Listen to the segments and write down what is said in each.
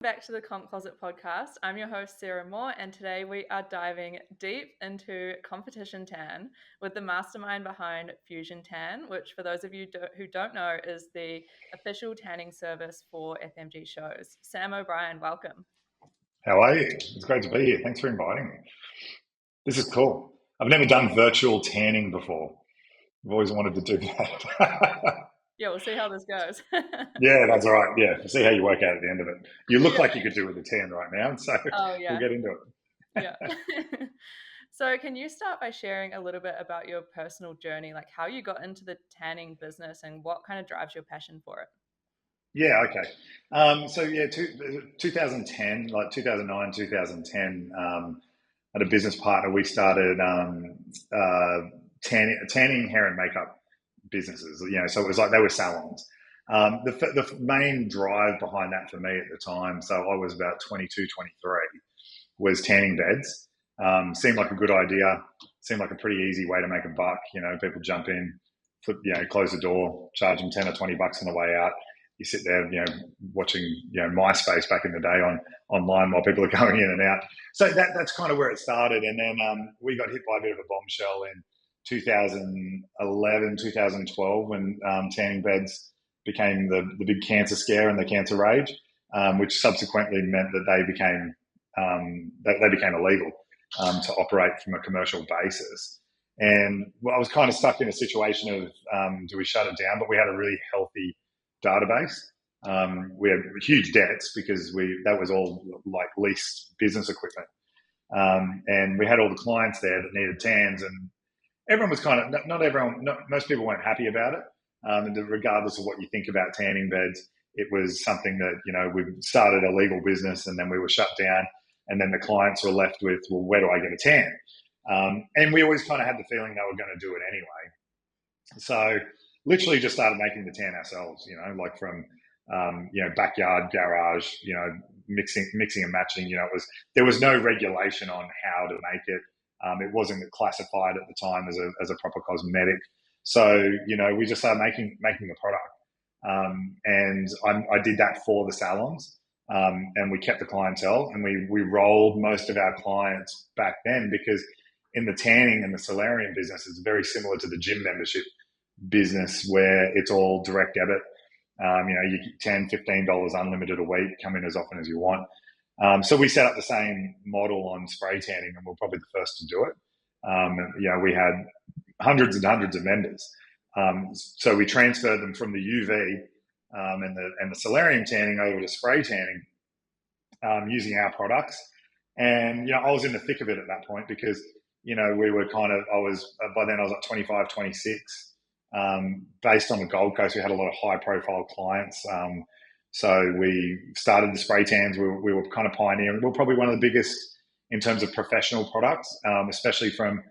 Back to the Comp Closet podcast. I'm your host, Sarah Moore, and today we are diving deep into competition tan with the mastermind behind Fusion Tan, which for those of you who don't know is the official tanning service for FMG shows. Sam O'Brien, welcome. How are you? It's great to be here. Thanks for inviting me. This is cool. I've never done virtual tanning before. I've always wanted to do that. Yeah, we'll see how this goes. Yeah, that's all right. Yeah, see how you work out at the end of it. You look Yeah. like you could do with a tan right now, so Oh, we'll yeah. get into it. Yeah. So can you start by sharing a little bit about your personal journey, like how you got into the tanning business and what kind of drives your passion for it? Yeah, okay. 2010, like 2009, 2010, I had a business partner. We started tanning hair and makeup businesses, so it was like they were salons. The main drive behind that for me at the time, so I was about 22, 23, was tanning beds. Seemed like a good idea, seemed like a pretty easy way to make a buck. People jump in, close the door, charge them 10 or $20 on the way out. You sit there, watching, MySpace back in the day online while people are going in and out. So that's kind of where it started. And then we got hit by a bit of a bombshell in 2011, 2012 when tanning beds became the big cancer scare and the cancer rage, which subsequently meant that they became illegal to operate from a commercial basis. And I was kind of stuck in a situation of do we shut it down? But we had a really healthy database. We had huge debts because that was all like leased business equipment. And we had all the clients there that needed tans, and everyone was kind of, most people weren't happy about it. And regardless of what you think about tanning beds, it was something that, we started a legal business and then we were shut down. And then the clients were left with, well, where do I get a tan? And we always kind of had the feeling they were going to do it anyway. So literally just started making the tan ourselves, like from, backyard, garage, mixing and matching. There was no regulation on how to make it. It wasn't classified at the time as a proper cosmetic. So, we just started making the product. And I did that for the salons. And we kept the clientele, and we rolled most of our clients back then, because in the tanning and the solarium business, it's very similar to the gym membership business where it's all direct debit. You get $10, $15 unlimited a week, come in as often as you want. So we set up the same model on spray tanning, and we're probably the first to do it. We had hundreds and hundreds of members. So we transferred them from the UV and the solarium tanning over to spray tanning using our products. And, I was in the thick of it at that point because, we were by then I was like 25, 26. Based on the Gold Coast, we had a lot of high profile clients. So we started the spray tans. We were kind of pioneering. We were probably one of the biggest in terms of professional products, especially from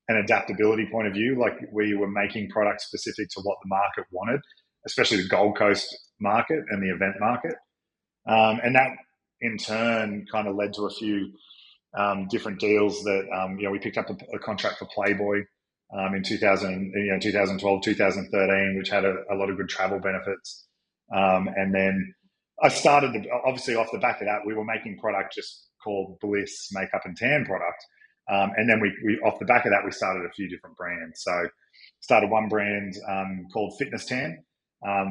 an adaptability point of view. Like, we were making products specific to what the market wanted, especially the Gold Coast market and the event market. And that in turn kind of led to a few different deals that, we picked up a contract for Playboy in 2012, 2013, which had a lot of good travel benefits. And then I started, obviously off the back of that, we were making product just called Bliss Makeup and Tan product. And then we off the back of that, we started a few different brands. So started one brand called Fitness Tan,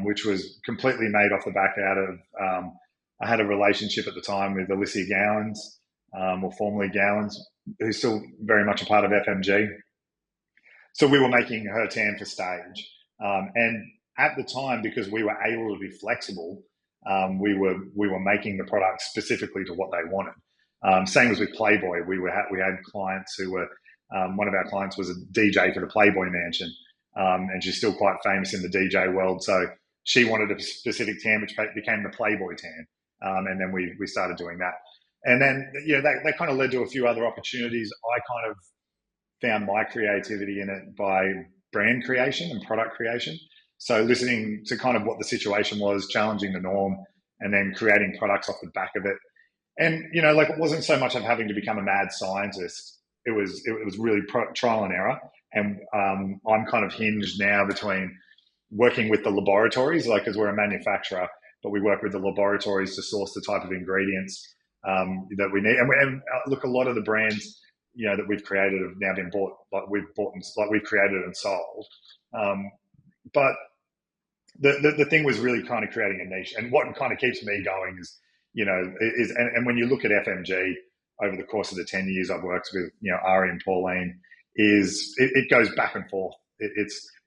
which was completely made off the back out of, I had a relationship at the time with Alicia Gowans, or formerly Gowans, who's still very much a part of FMG. So we were making her tan for stage. And at the time, because we were able to be flexible, we were making the product specifically to what they wanted. Same as with Playboy, we had clients who were, one of our clients was a DJ for the Playboy Mansion, and she's still quite famous in the DJ world. So she wanted a specific tan, which became the Playboy tan, and then we started doing that. And then that kind of led to a few other opportunities. I kind of found my creativity in it by brand creation and product creation. So listening to kind of what the situation was, challenging the norm, and then creating products off the back of it. And, it wasn't so much of having to become a mad scientist. It was really trial and error. And I'm kind of hinged now between working with the laboratories, like, because we're a manufacturer, but we work with the laboratories to source the type of ingredients that we need. And look, a lot of the brands, that we've created have now been bought, we've created and sold. But the thing was really kind of creating a niche. And what kind of keeps me going and when you look at FMG over the course of the 10 years I've worked with, Ari and Pauline, it goes back and forth.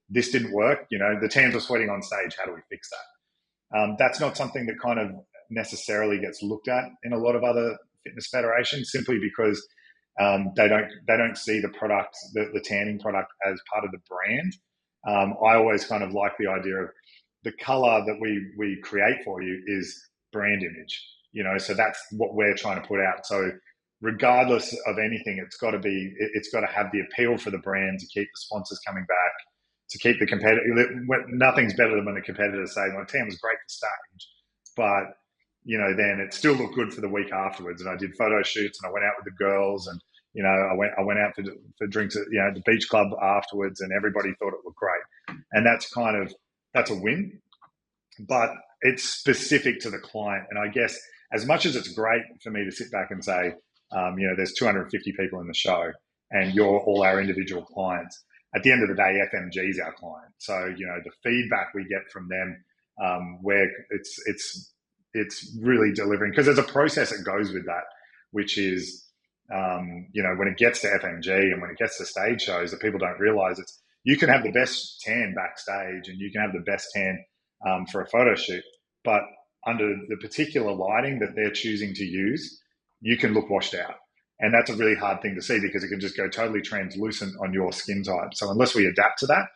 This didn't work. The tans were sweating on stage. How do we fix that? That's not something that kind of necessarily gets looked at in a lot of other fitness federations, simply because they don't see the product, the tanning product, as part of the brand. I always kind of like the idea of the color that we create for you is brand image, so that's what we're trying to put out. So regardless of anything, it's got to have the appeal for the brand, to keep the sponsors coming back, to keep the competitor. Nothing's better than when the competitors say, "My tan was great for stage, but then it still looked good for the week afterwards." And I did photo shoots, and I went out with the girls, and I went out for drinks at the beach club afterwards, and everybody thought it looked great. And that's a win, but it's specific to the client. And I guess as much as it's great for me to sit back and say, there's 250 people in the show, and you're all our individual clients, at the end of the day, FMG is our client. So the feedback we get from them, where it's really delivering, because there's a process that goes with that, which is when it gets to FMG and when it gets to stage shows, that people don't realize, you can have the best tan backstage and you can have the best tan for a photo shoot, but under the particular lighting that they're choosing to use, you can look washed out. And that's a really hard thing to see, because it can just go totally translucent on your skin type. So unless we adapt to that,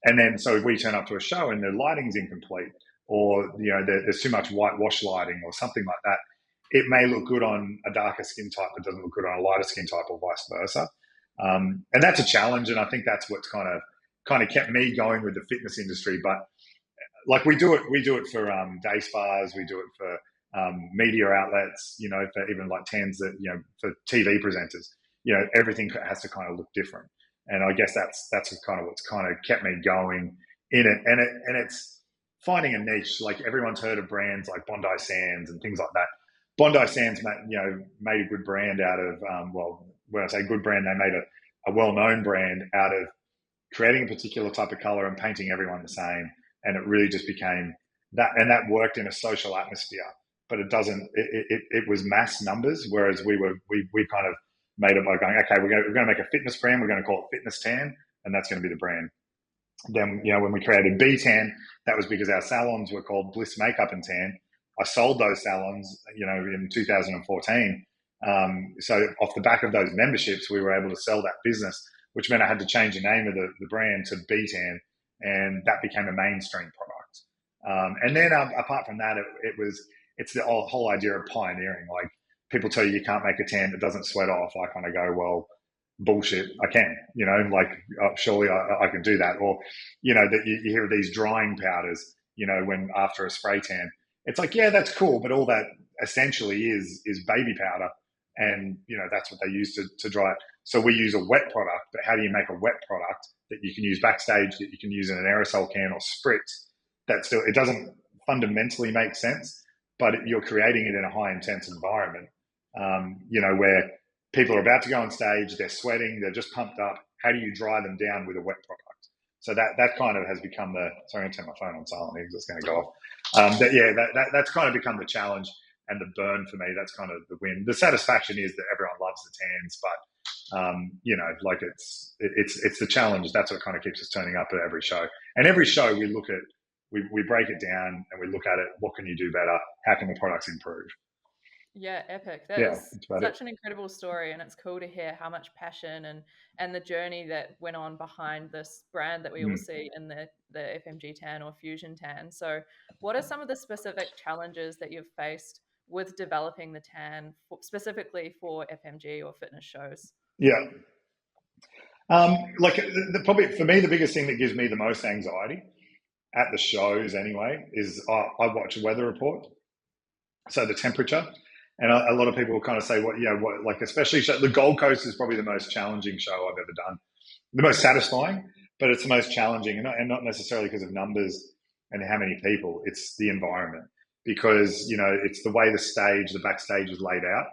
and then so if we turn up to a show and the lighting's incomplete, or there's too much whitewash lighting or something like that, it may look good on a darker skin type, but doesn't look good on a lighter skin type, or vice versa. And that's a challenge, and I think that's what's kind of kept me going with the fitness industry. But like we do it for day spas, we do it for media outlets, for even like tans that for TV presenters, everything has to kind of look different. And I guess that's kind of what's kind of kept me going in it. And it's finding a niche. Like, everyone's heard of brands like Bondi Sands and things like that. Bondi Sands, made a good brand out of, when I say good brand, they made a well-known brand out of creating a particular type of color and painting everyone the same. And it really just became that, and that worked in a social atmosphere. But it was mass numbers, whereas we kind of made it by going, okay, we're going to make a fitness brand, we're going to call it Fitness Tan, and that's going to be the brand. Then, when we created B-Tan, that was because our salons were called Bliss Makeup and Tan. I sold those salons, in 2014. So off the back of those memberships, we were able to sell that business, which meant I had to change the name of the brand to B-Tan, and that became a mainstream product. And then apart from that, it's the whole idea of pioneering. Like, people tell you can't make a tan that doesn't sweat off. I kind of go, well, bullshit, I can, surely I can do that. Or, that you hear of these drying powders, when after a spray tan, it's like, yeah, that's cool, but all that essentially is baby powder. And, that's what they use to dry it. So we use a wet product, but how do you make a wet product that you can use backstage, that you can use in an aerosol can or spritz? It doesn't fundamentally make sense, but you're creating it in a high intense environment, where people are about to go on stage, they're sweating, they're just pumped up. How do you dry them down with a wet product? So that kind of has become sorry, I'm going to turn my phone on silent here because it's going to go off. That's kind of become the challenge and the burn for me. That's kind of the win. The satisfaction is that everyone loves the tans, but it's the challenge. That's what kind of keeps us turning up at every show. And every show we look at, we break it down and we look at it. What can you do better? How can the products improve? Yeah, epic. That is such an incredible story, and it's cool to hear how much passion and the journey that went on behind this brand that we all see in the FMG Tan or Fusion Tan. So what are some of the specific challenges that you've faced with developing the tan specifically for FMG or fitness shows? Yeah. Probably for me, the biggest thing that gives me the most anxiety at the shows anyway is I watch a weather report. So the temperature. And a lot of people will kind of say, especially the Gold Coast is probably the most challenging show I've ever done. The most satisfying, but it's the most challenging, and not necessarily because of numbers and how many people. It's the environment. because, it's the way the backstage is laid out.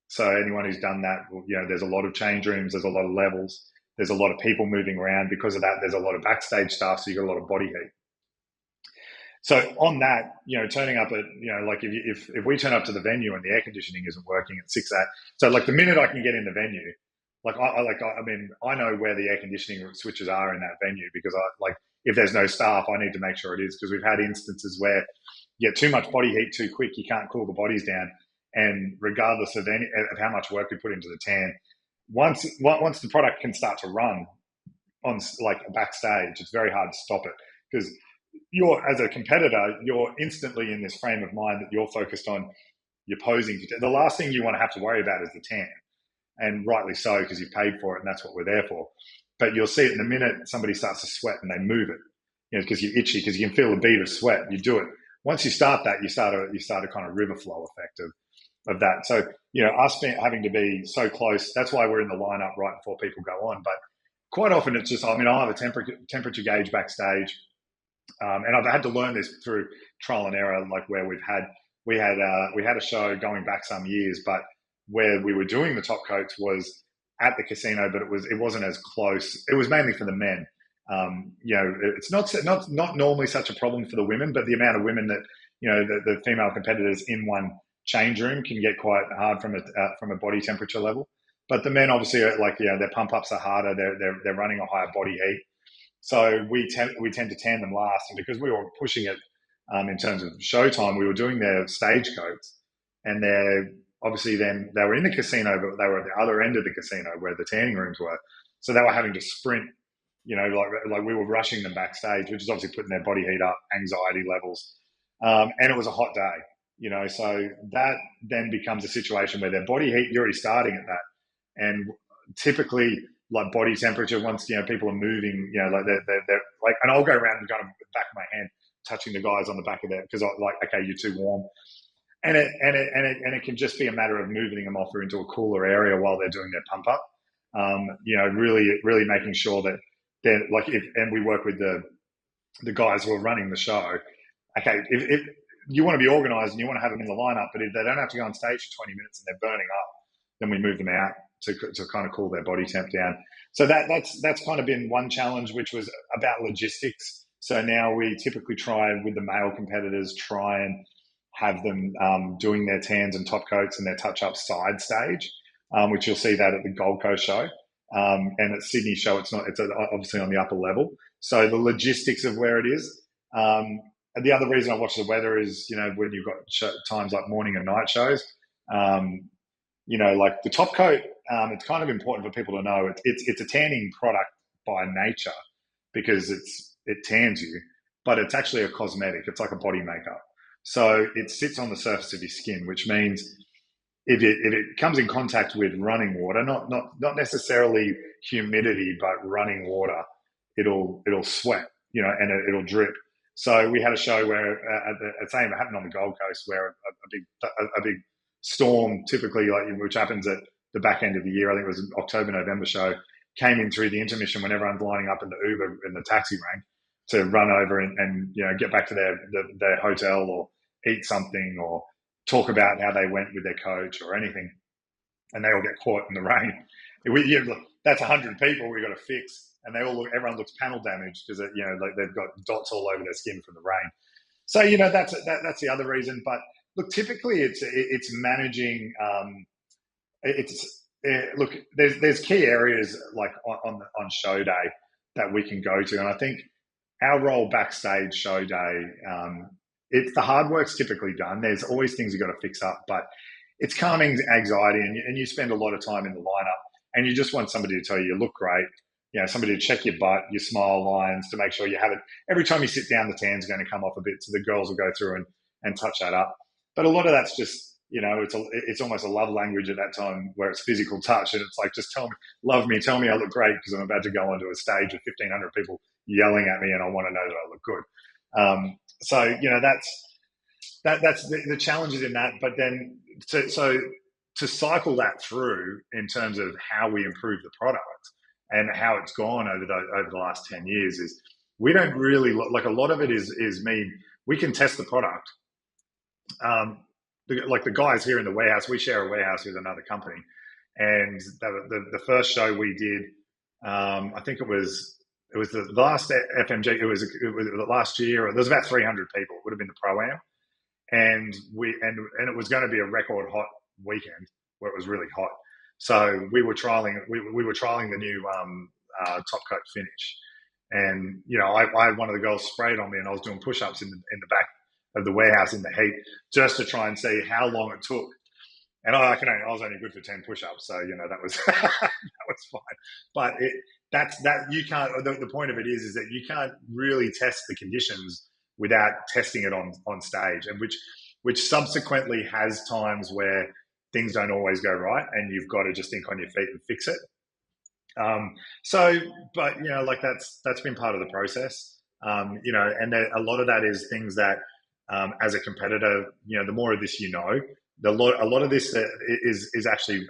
So anyone who's done that, there's a lot of change rooms, there's a lot of levels, there's a lot of people moving around. Because of that, there's a lot of backstage stuff, so you got a lot of body heat. So on that, turning up at, like if we turn up to the venue and the air conditioning isn't working at 6 8, so like the minute I can get in the venue, like I know where the air conditioning switches are in that venue, because if there's no staff, I need to make sure it is, because we've had instances where you get too much body heat too quick, you can't cool the bodies down, and regardless of how much work we put into the tan, once the product can start to run on like a backstage, it's very hard to stop it, because as a competitor, you're instantly in this frame of mind that you're focused on, you're posing. The last thing you want to have to worry about is the tan, and rightly so, because you've paid for it and that's what we're there for. But you'll see it in the minute somebody starts to sweat and they move it, because you're itchy, because you can feel a bead of sweat. You do it. Once you start that, you start a kind of river flow effect of that. So, us having to be so close, that's why we're in the lineup right before people go on. But quite often it's just, I'll have a temperature gauge backstage. And I've had to learn this through trial and error, like where we had a show going back some years, but where we were doing the top coats was at the casino, but it wasn't as close. It was mainly for the men. It's not normally such a problem for the women, but the amount of women that, the female competitors in one change room can get quite hard from a body temperature level. But the men obviously are their pump ups are harder. They're running a higher body heat. So we tend to tan them last, and because we were pushing it in terms of showtime, we were doing their stage coats, and then they were in the casino, but they were at the other end of the casino where the tanning rooms were. So they were having to sprint, like we were rushing them backstage, which is obviously putting their body heat up, anxiety levels, and it was a hot day, so that then becomes a situation where their body heat, you're already starting at that, and typically, like body temperature, once people are moving, like they're like, and I'll go around and kind of back of my hand touching the guys on the back of there, because okay, you're too warm, and it can just be a matter of moving them off or into a cooler area while they're doing their pump up. Really making sure that they're and we work with the guys who are running the show. Okay, if you want to be organised and you want to have them in the lineup, but if they don't have to go on stage for 20 minutes and they're burning up, then we move them out to kind of cool their body temp down. So that's kind of been one challenge, which was about logistics. So now we typically try with the male competitors, try and have them doing their tans and top coats and their touch-up side stage, which you'll see that at the Gold Coast show. And at Sydney show, it's obviously on the upper level. So the logistics of where it is. And the other reason I watch the weather is, when you've got times like morning and night shows, like the top coat, it's kind of important for people to know it's a tanning product by nature, because it tans you, but it's actually a cosmetic. It's like a body makeup. So it sits on the surface of your skin, which means if it comes in contact with running water, not necessarily humidity, but running water, it'll sweat, and it'll drip. So we had a show where it happened on the Gold Coast, where a big storm, typically which happens at the back end of the year, I think it was an October, November show, came in through the intermission when everyone's lining up in the Uber in the taxi rank to run over and get back to their hotel or eat something or talk about how they went with their coach or anything, and they all get caught in the rain. That's 100 people we've got to fix, and everyone looks panel damaged because they've got dots all over their skin from the rain. So that's the other reason. But look, typically it's managing. Look, there's key areas like on show day that we can go to, and I think our role backstage show day, it's the hard work's typically done. There's always things you've got to fix up, but it's calming anxiety, and you spend a lot of time in the lineup, and you just want somebody to tell you look great, somebody to check your butt, your smile lines, to make sure you have it. Every time you sit down, the tan's going to come off a bit, so the girls will go through and touch that up. But a lot of that's just, it's almost a love language at that time, where it's physical touch, and it's like, just love me, tell me I look great, because I'm about to go onto a stage with 1,500 people yelling at me, and I want to know that I look good. So that's the challenges in that. But then to cycle that through in terms of how we improve the product and how it's gone over the last 10 years is we don't really, like, a lot of it is me. We can test the product, the guys here in the warehouse, we share a warehouse with another company, and the first show we did, I think it was the last FMG. It was last year. There was about 300 people. It would have been the pro-am, and it was going to be a record hot weekend where it was really hot. So we were trialing the new top coat finish, and I had one of the girls sprayed on me, and I was doing push-ups in the back of the warehouse in the heat just to try and see how long it took. And I was only good for 10 push-ups, so that was that was fine. But you can't. The point of it is that you can't really test the conditions without testing it on stage, and which subsequently has times where things don't always go right, and you've got to just think on your feet and fix it. But that's been part of the process. And a lot of that is things that, as a competitor, the more of this, a lot of this is actually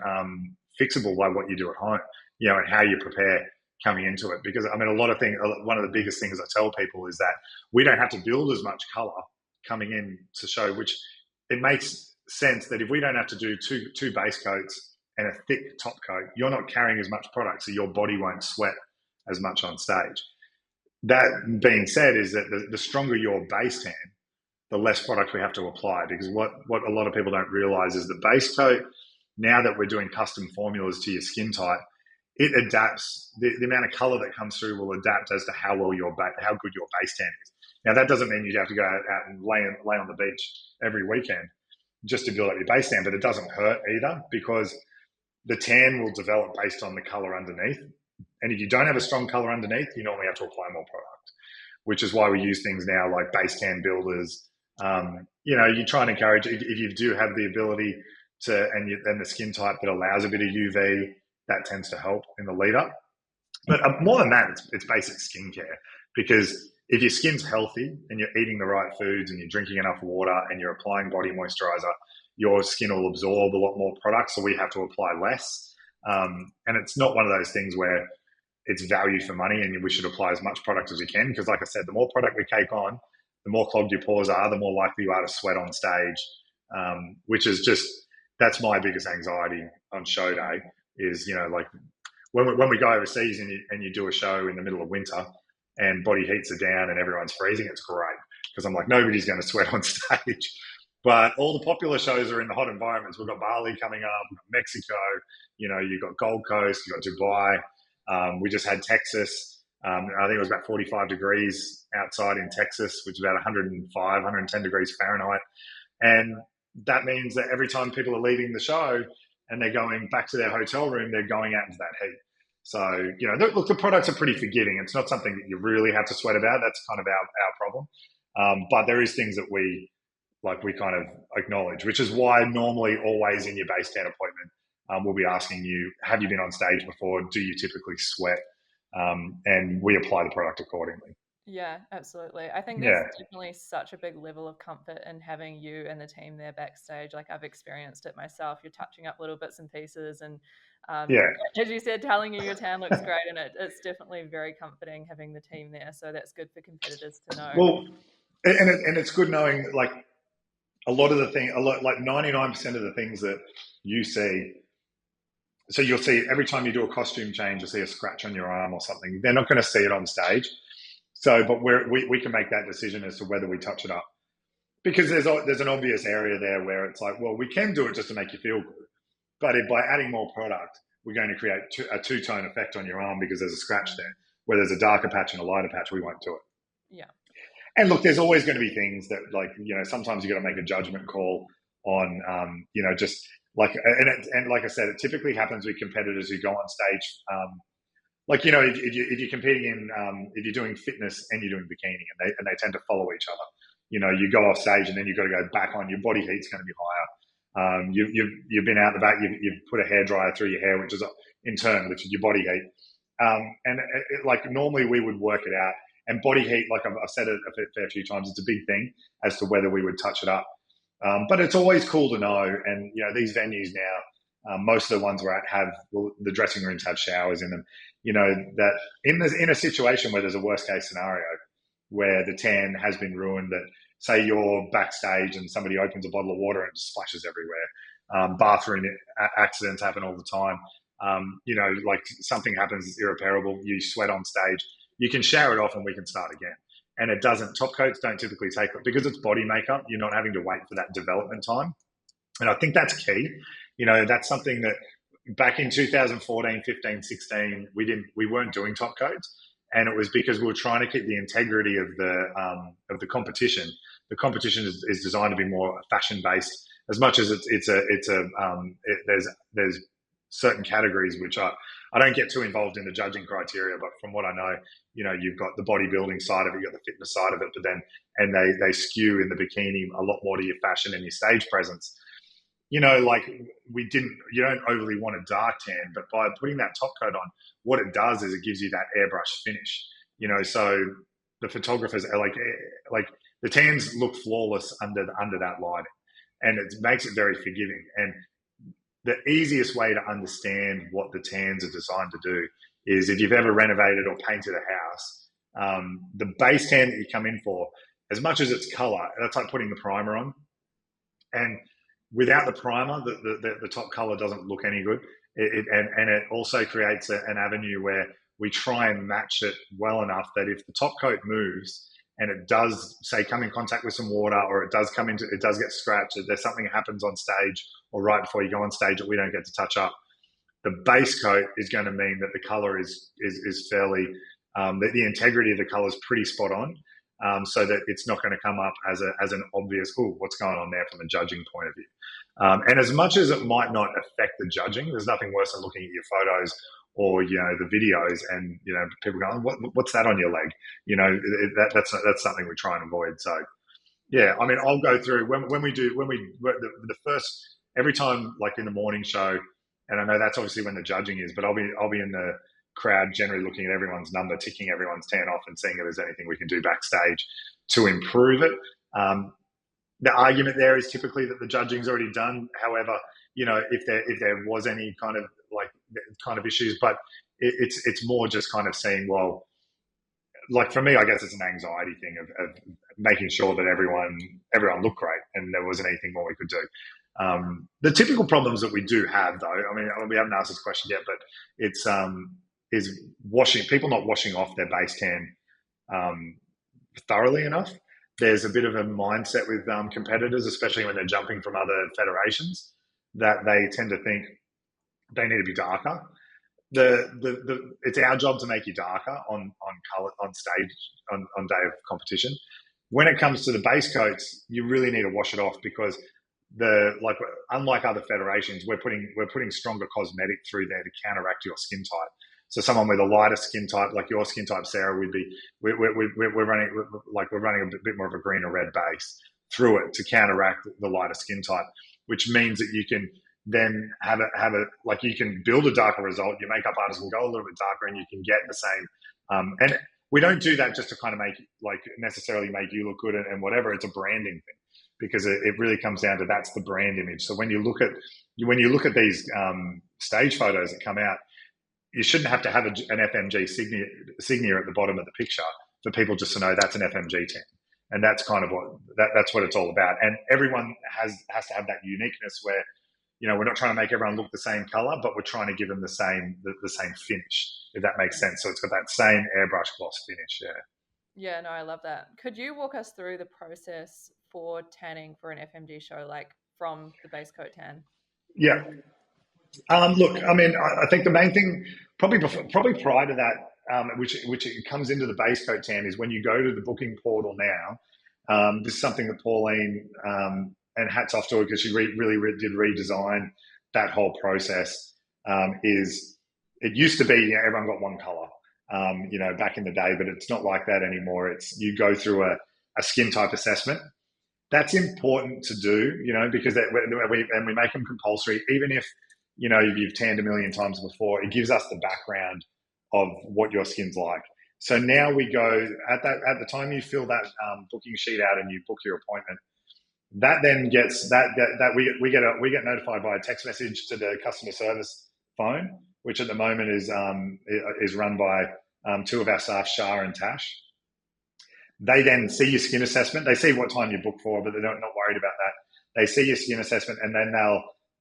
fixable by what you do at home, and how you prepare coming into it. Because one of the biggest things I tell people is that we don't have to build as much color coming in to show, which it makes sense that if we don't have to do two base coats and a thick top coat, you're not carrying as much product, so your body won't sweat as much on stage. That being said, is that the stronger your base tan, the less product we have to apply, because what a lot of people don't realize is the base coat, now that we're doing custom formulas to your skin type, it adapts. The amount of color that comes through will adapt as to how good your base tan is. Now, that doesn't mean you have to go out and lay on the beach every weekend just to build up your base tan, but it doesn't hurt either, because the tan will develop based on the color underneath. And if you don't have a strong color underneath, you normally have to apply more product, which is why we use things now like base tan builders. You try and encourage, if you do have the ability to, and the skin type that allows a bit of UV, that tends to help in the lead up. But more than that, it's basic skincare, because if your skin's healthy and you're eating the right foods and you're drinking enough water and you're applying body moisturizer, your skin will absorb a lot more product, so we have to apply less. And it's not one of those things where it's value for money and we should apply as much product as we can, because like I said, the more product we take on, the more clogged your pores are, the more likely you are to sweat on stage, which is that's my biggest anxiety on show day is, when we go overseas and you do a show in the middle of winter and body heats are down and everyone's freezing, it's great, because I'm like, nobody's going to sweat on stage. But all the popular shows are in the hot environments. We've got Bali coming up, we've got Mexico, you've got Gold Coast, you've got Dubai. We just had Texas. I think it was about 45 degrees outside in Texas, which is about 105, 110 degrees Fahrenheit. And that means that every time people are leaving the show and they're going back to their hotel room, they're going out into that heat. So, look, the products are pretty forgiving. It's not something that you really have to sweat about. That's kind of our problem. But there is things that we kind of acknowledge, which is why normally always in your base tan appointment, we'll be asking you, have you been on stage before? Do you typically sweat? And we apply the product accordingly. Yeah, absolutely. I think there's definitely such a big level of comfort in having you and the team there backstage. Like, I've experienced it myself. You're touching up little bits and pieces, and as you said, telling you your tan looks great, and it's definitely very comforting having the team there. So that's good for competitors to know. Well, and it's good knowing, like, like 99% of the things that you see. So you'll see every time you do a costume change, you'll see a scratch on your arm or something. They're not going to see it on stage. So, but we can make that decision as to whether we touch it up, because there's an obvious area there where it's like, well, we can do it just to make you feel good, but by adding more product, we're going to create a two-tone effect on your arm because there's a scratch there. Where there's a darker patch and a lighter patch, we won't do it. Yeah. And look, there's always going to be things that, like, sometimes you got to make a judgment call on, just like, and like I said, it typically happens with competitors who go on stage. If you're competing if you're doing fitness and you're doing bikini, and they tend to follow each other. You go off stage and then you've got to go back on. Your body heat's going to be higher. You've been out the back. You've put a hairdryer through your hair, which is in turn, which is your body heat. Like normally we would work it out. And body heat, like I've said it a fair few times, it's a big thing as to whether we would touch it up. But it's always cool to know. And these venues now, most of the ones we're at the dressing rooms have showers in them. That in a situation where there's a worst case scenario where the tan has been ruined, that say you're backstage and somebody opens a bottle of water and it splashes everywhere. Bathroom accidents happen all the time. Like something happens, it's irreparable, you sweat on stage, you can shower it off and we can start again. And it doesn't, top coats don't typically take, because it's body makeup, you're not having to wait for that development time. And I think that's key. That's something that back in 2014, 15, 16, we weren't doing top coats. And it was because we were trying to keep the integrity of the competition. The competition is designed to be more fashion based, as much as there's certain categories which I don't get too involved in the judging criteria, but from what I know, you've got the bodybuilding side of it, you've got the fitness side of it, but then they skew in the bikini a lot more to your fashion and your stage presence. Like you don't overly want a dark tan, but by putting that top coat on, what it does is it gives you that airbrush finish. So the photographers are like the tans look flawless under that lighting, and it makes it very forgiving. And the easiest way to understand what the tans are designed to do is if you've ever renovated or painted a house, the base tan that you come in for, as much as it's color, that's like putting the primer on. And without the primer, the top color doesn't look any good. And it also creates an avenue where we try and match it well enough that if the top coat moves and it does, say, come in contact with some water, or it does get scratched, or there's something that happens on stage or right before you go on stage that we don't get to touch up, the base coat is going to mean that the color is fairly, that the integrity of the color is pretty spot on. So that it's not going to come up as an obvious, what's going on there from a judging point of view. And as much as it might not affect the judging, there's nothing worse than looking at your photos or the videos and people going, what's that on your leg? That's something we try and avoid. So yeah, I mean, I'll go through the first, every time, like in the morning show, and I know that's obviously when the judging is, but I'll be in the crowd generally looking at everyone's number, ticking everyone's tan off and seeing if there's anything we can do backstage to improve it. The argument there is typically that the judging's already done. However, if there was any kind of issues, but it's more just kind of seeing, well, like for me, I guess it's an anxiety thing of making sure that everyone looked great and there wasn't anything more we could do. The typical problems that we do have, though, I mean, we haven't asked this question yet, but it's is people not washing off their base tan thoroughly enough. There's a bit of a mindset with competitors, especially when they're jumping from other federations, that they tend to think they need to be darker. It's our job to make you darker on color on stage on day of competition. When it comes to the base coats, you really need to wash it off, because unlike other federations, we're putting stronger cosmetic through there to counteract your skin type. So someone with a lighter skin type, like your skin type, Sarah, we're running a bit more of a green or red base through it to counteract the lighter skin type, which means that you can then you can build a darker result. Your makeup artist will go a little bit darker, and you can get the same. And we don't do that just to kind of necessarily make you look good and whatever. It's a branding thing, because it really comes down to that's the brand image. So when you look at these stage photos that come out, you shouldn't have to have an FMG signature at the bottom of the picture for people just to know that's an FMG tan. And that's kind of that's what it's all about. And everyone has to have that uniqueness where, we're not trying to make everyone look the same color, but we're trying to give them the same finish, if that makes sense. So it's got that same airbrush gloss finish. Yeah. Yeah, no, I love that. Could you walk us through the process for tanning for an FMG show, like from the base coat tan? Yeah. Look, I mean, I think the main thing, probably prior to that, which it comes into the base coat tan, is when you go to the booking portal now. This is something that Pauline, and hats off to her, because she really did redesign that whole process. Is it used to be everyone got one color, back in the day, but it's not like that anymore. It's you go through a skin type assessment. That's important to do, because we make them compulsory, even if you've tanned a million times before. It gives us the background of what your skin's like. So now we go at the time you fill that booking sheet out and you book your appointment. That then gets we get notified by a text message to the customer service phone, which at the moment is run by two of our staff, Shah and Tash. They then see your skin assessment. They see what time you book for, but they're not worried about that. They see your skin assessment, and then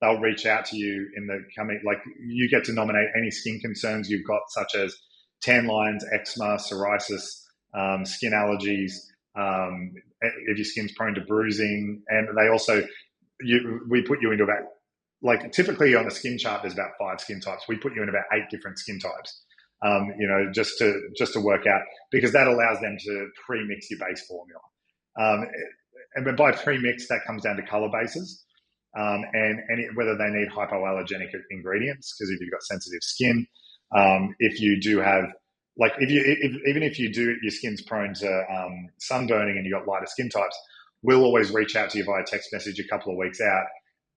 they'll reach out to you in the coming. Like, you get to nominate any skin concerns you've got, such as tan lines, eczema, psoriasis, skin allergies, if your skin's prone to bruising, and they also we put you into about, like, typically on a skin chart there's about 5 skin types. We put you in about 8 different skin types. Just to work out, because that allows them to pre-mix your base formula. And by pre-mix, that comes down to color bases, and whether they need hypoallergenic ingredients, because if you've got sensitive skin, if you do have, like, even if your skin's prone to sunburning and you've got lighter skin types, we'll always reach out to you via text message a couple of weeks out,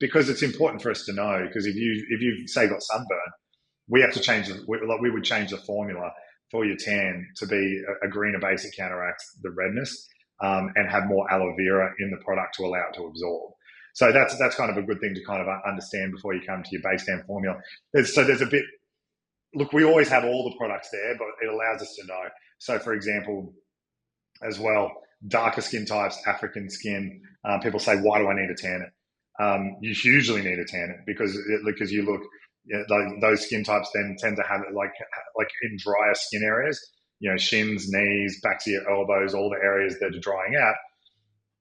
because it's important for us to know. Because if you say got sunburn, we have to change. We would change the formula for your tan to be a greener base that counteracts the redness, and have more aloe vera in the product to allow it to absorb. So that's kind of a good thing to kind of understand before you come to your base tan formula. There's a bit. Look, we always have all the products there, but it allows us to know. So, for example, as well, darker skin types, African skin. People say, why do I need to tan it? You hugely need to tan it because you look. Those skin types then tend to have it like in drier skin areas, shins, knees, backs of your elbows, all the areas that are drying out.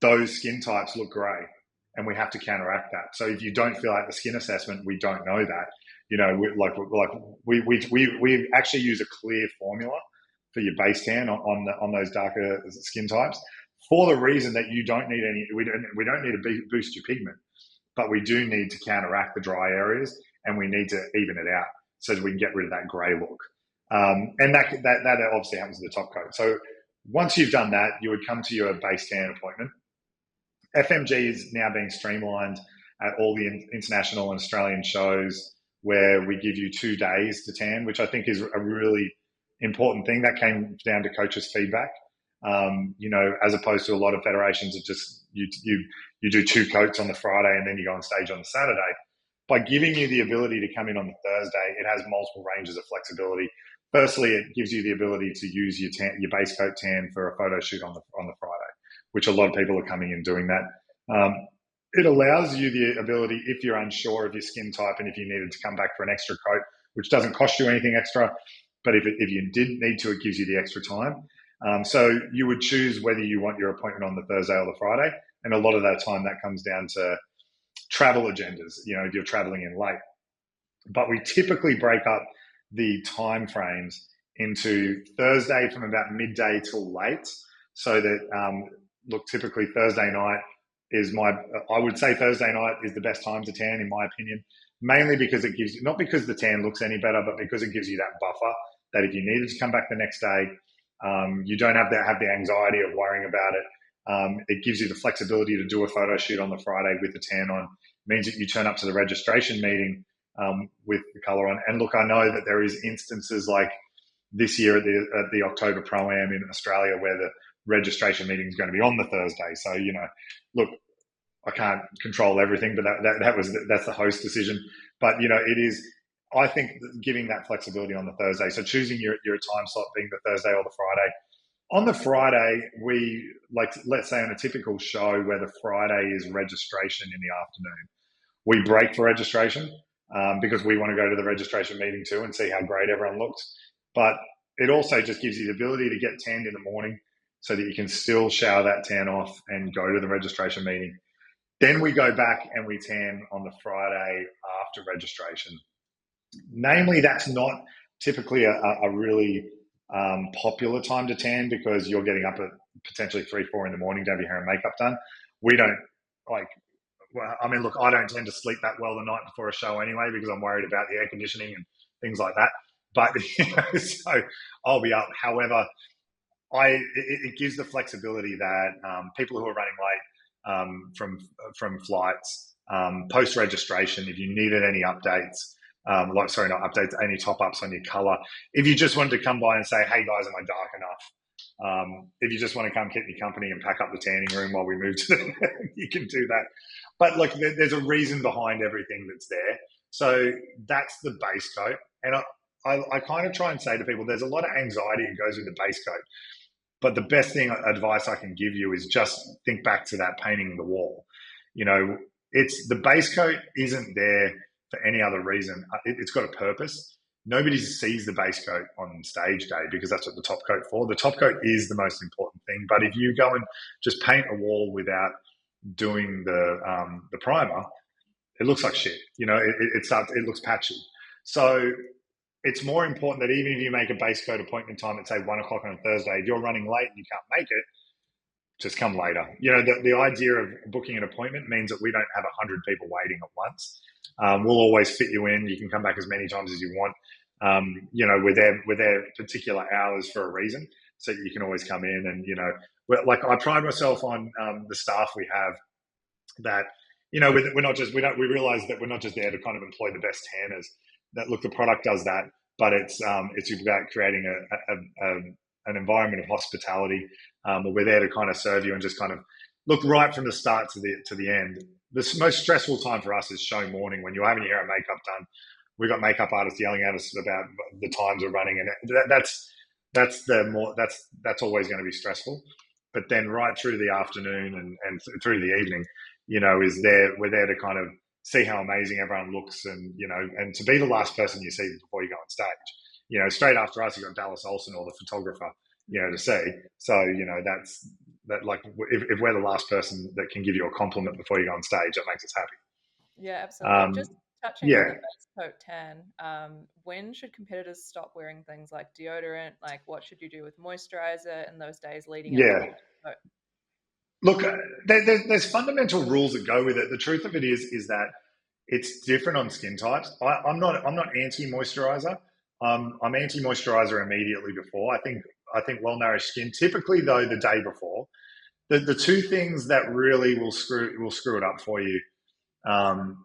Those skin types look grey, and we have to counteract that. So if you don't fill out the skin assessment, we don't know that. We actually use a clear formula for your base tan on those darker skin types, for the reason that you don't need any. We don't need to boost your pigment, but we do need to counteract the dry areas, and we need to even it out so that we can get rid of that grey look. And that obviously happens to the top coat. So once you've done that, you would come to your base tan appointment. FMG is now being streamlined at all the international and Australian shows, where we give you 2 days to tan, which I think is a really important thing. That came down to coaches' feedback. As opposed to a lot of federations that just you do 2 coats on the Friday and then you go on stage on the Saturday. By giving you the ability to come in on the Thursday, it has multiple ranges of flexibility. Firstly, it gives you the ability to use your base coat tan for a photo shoot on the Friday, which a lot of people are coming in doing that. It allows you the ability, if you're unsure of your skin type and if you needed to come back for an extra coat, which doesn't cost you anything extra, but if you did need to, it gives you the extra time. So you would choose whether you want your appointment on the Thursday or the Friday, and a lot of that time that comes down to travel agendas, if you're traveling in late. But we typically break up the time frames into Thursday from about midday till late, so that typically Thursday night I would say Thursday night is the best time to tan, in my opinion, mainly because it gives you, not because the tan looks any better, but because it gives you that buffer that if you needed to come back the next day, you don't have the anxiety of worrying about it. It gives you the flexibility to do a photo shoot on the Friday with the tan on. It means that you turn up to the registration meeting with the colour on. And look, I know that there is instances like this year at the October Pro-Am in Australia where the registration meeting is going to be on the Thursday. So, look, I can't control everything, but that's the host decision. But, it is, I think, giving that flexibility on the Thursday. So choosing your time slot being the Thursday or the Friday. On the Friday, let's say on a typical show where the Friday is registration in the afternoon, we break for registration because we want to go to the registration meeting too and see how great everyone looks. But it also just gives you the ability to get tanned in the morning so that you can still shower that tan off and go to the registration meeting. Then we go back and we tan on the Friday after registration. Namely, that's not typically a really popular time to tan because you're getting up at potentially 3, 4 in the morning to have your hair and makeup done. We don't look, I don't tend to sleep that well the night before a show anyway because I'm worried about the air conditioning and things like that. But so I'll be up. However, it gives the flexibility that people who are running late from flights, post registration, if you needed any updates, any top ups on your color. If you just wanted to come by and say, "Hey guys, am I dark enough?" If you just want to come keep me company and pack up the tanning room while we move to you can do that. But there's a reason behind everything that's there. So that's the base coat, and I kind of try and say to people, there's a lot of anxiety that goes with the base coat. But the best advice I can give you is just think back to that painting the wall. You know, it's the base coat isn't there for any other reason. It's got a purpose. Nobody sees the base coat on stage day because that's what the top coat for. The top coat is the most important thing. But if you go and just paint a wall without doing the primer, it looks like shit. You know, it looks patchy. So it's more important that even if you make a base coat appointment time at say 1 o'clock on a Thursday, if you're running late and you can't make it, just come later. You know, the idea of booking an appointment means that we don't have 100 people waiting at once. We'll always fit you in. You can come back as many times as you want. You know, we're there particular hours for a reason, so you can always come in. And you know, like I pride myself on the staff we have. That you know, we realize that we're not just there to kind of employ the best tanners. That look, the product does that, but it's about creating an environment of hospitality. Where we're there to kind of serve you and just kind of look right from the start to the end. The most stressful time for us is show morning when you're having your hair and makeup done. We've got makeup artists yelling at us about the times we're running, and that's always going to be stressful. But then right through the afternoon and through the evening, you know, we're there to kind of see how amazing everyone looks, and you know, and to be the last person you see before you go on stage. You know, straight after us, you got Dallas Olson or the photographer, you know, to see. So you know, that like if we're the last person that can give you a compliment before you go on stage, that makes us happy. Yeah, absolutely. Just touching on the Yeah, base coat tan, when should competitors stop wearing things like deodorant? Like, what should you do with moisturizer in those days leading into the yeah. base coat? Look, there's fundamental rules that go with it. The truth of it is that it's different on skin types. I'm not anti moisturizer. I'm anti moisturizer immediately before. I think well nourished skin. Typically though, the day before. The two things that really will screw it up for you, and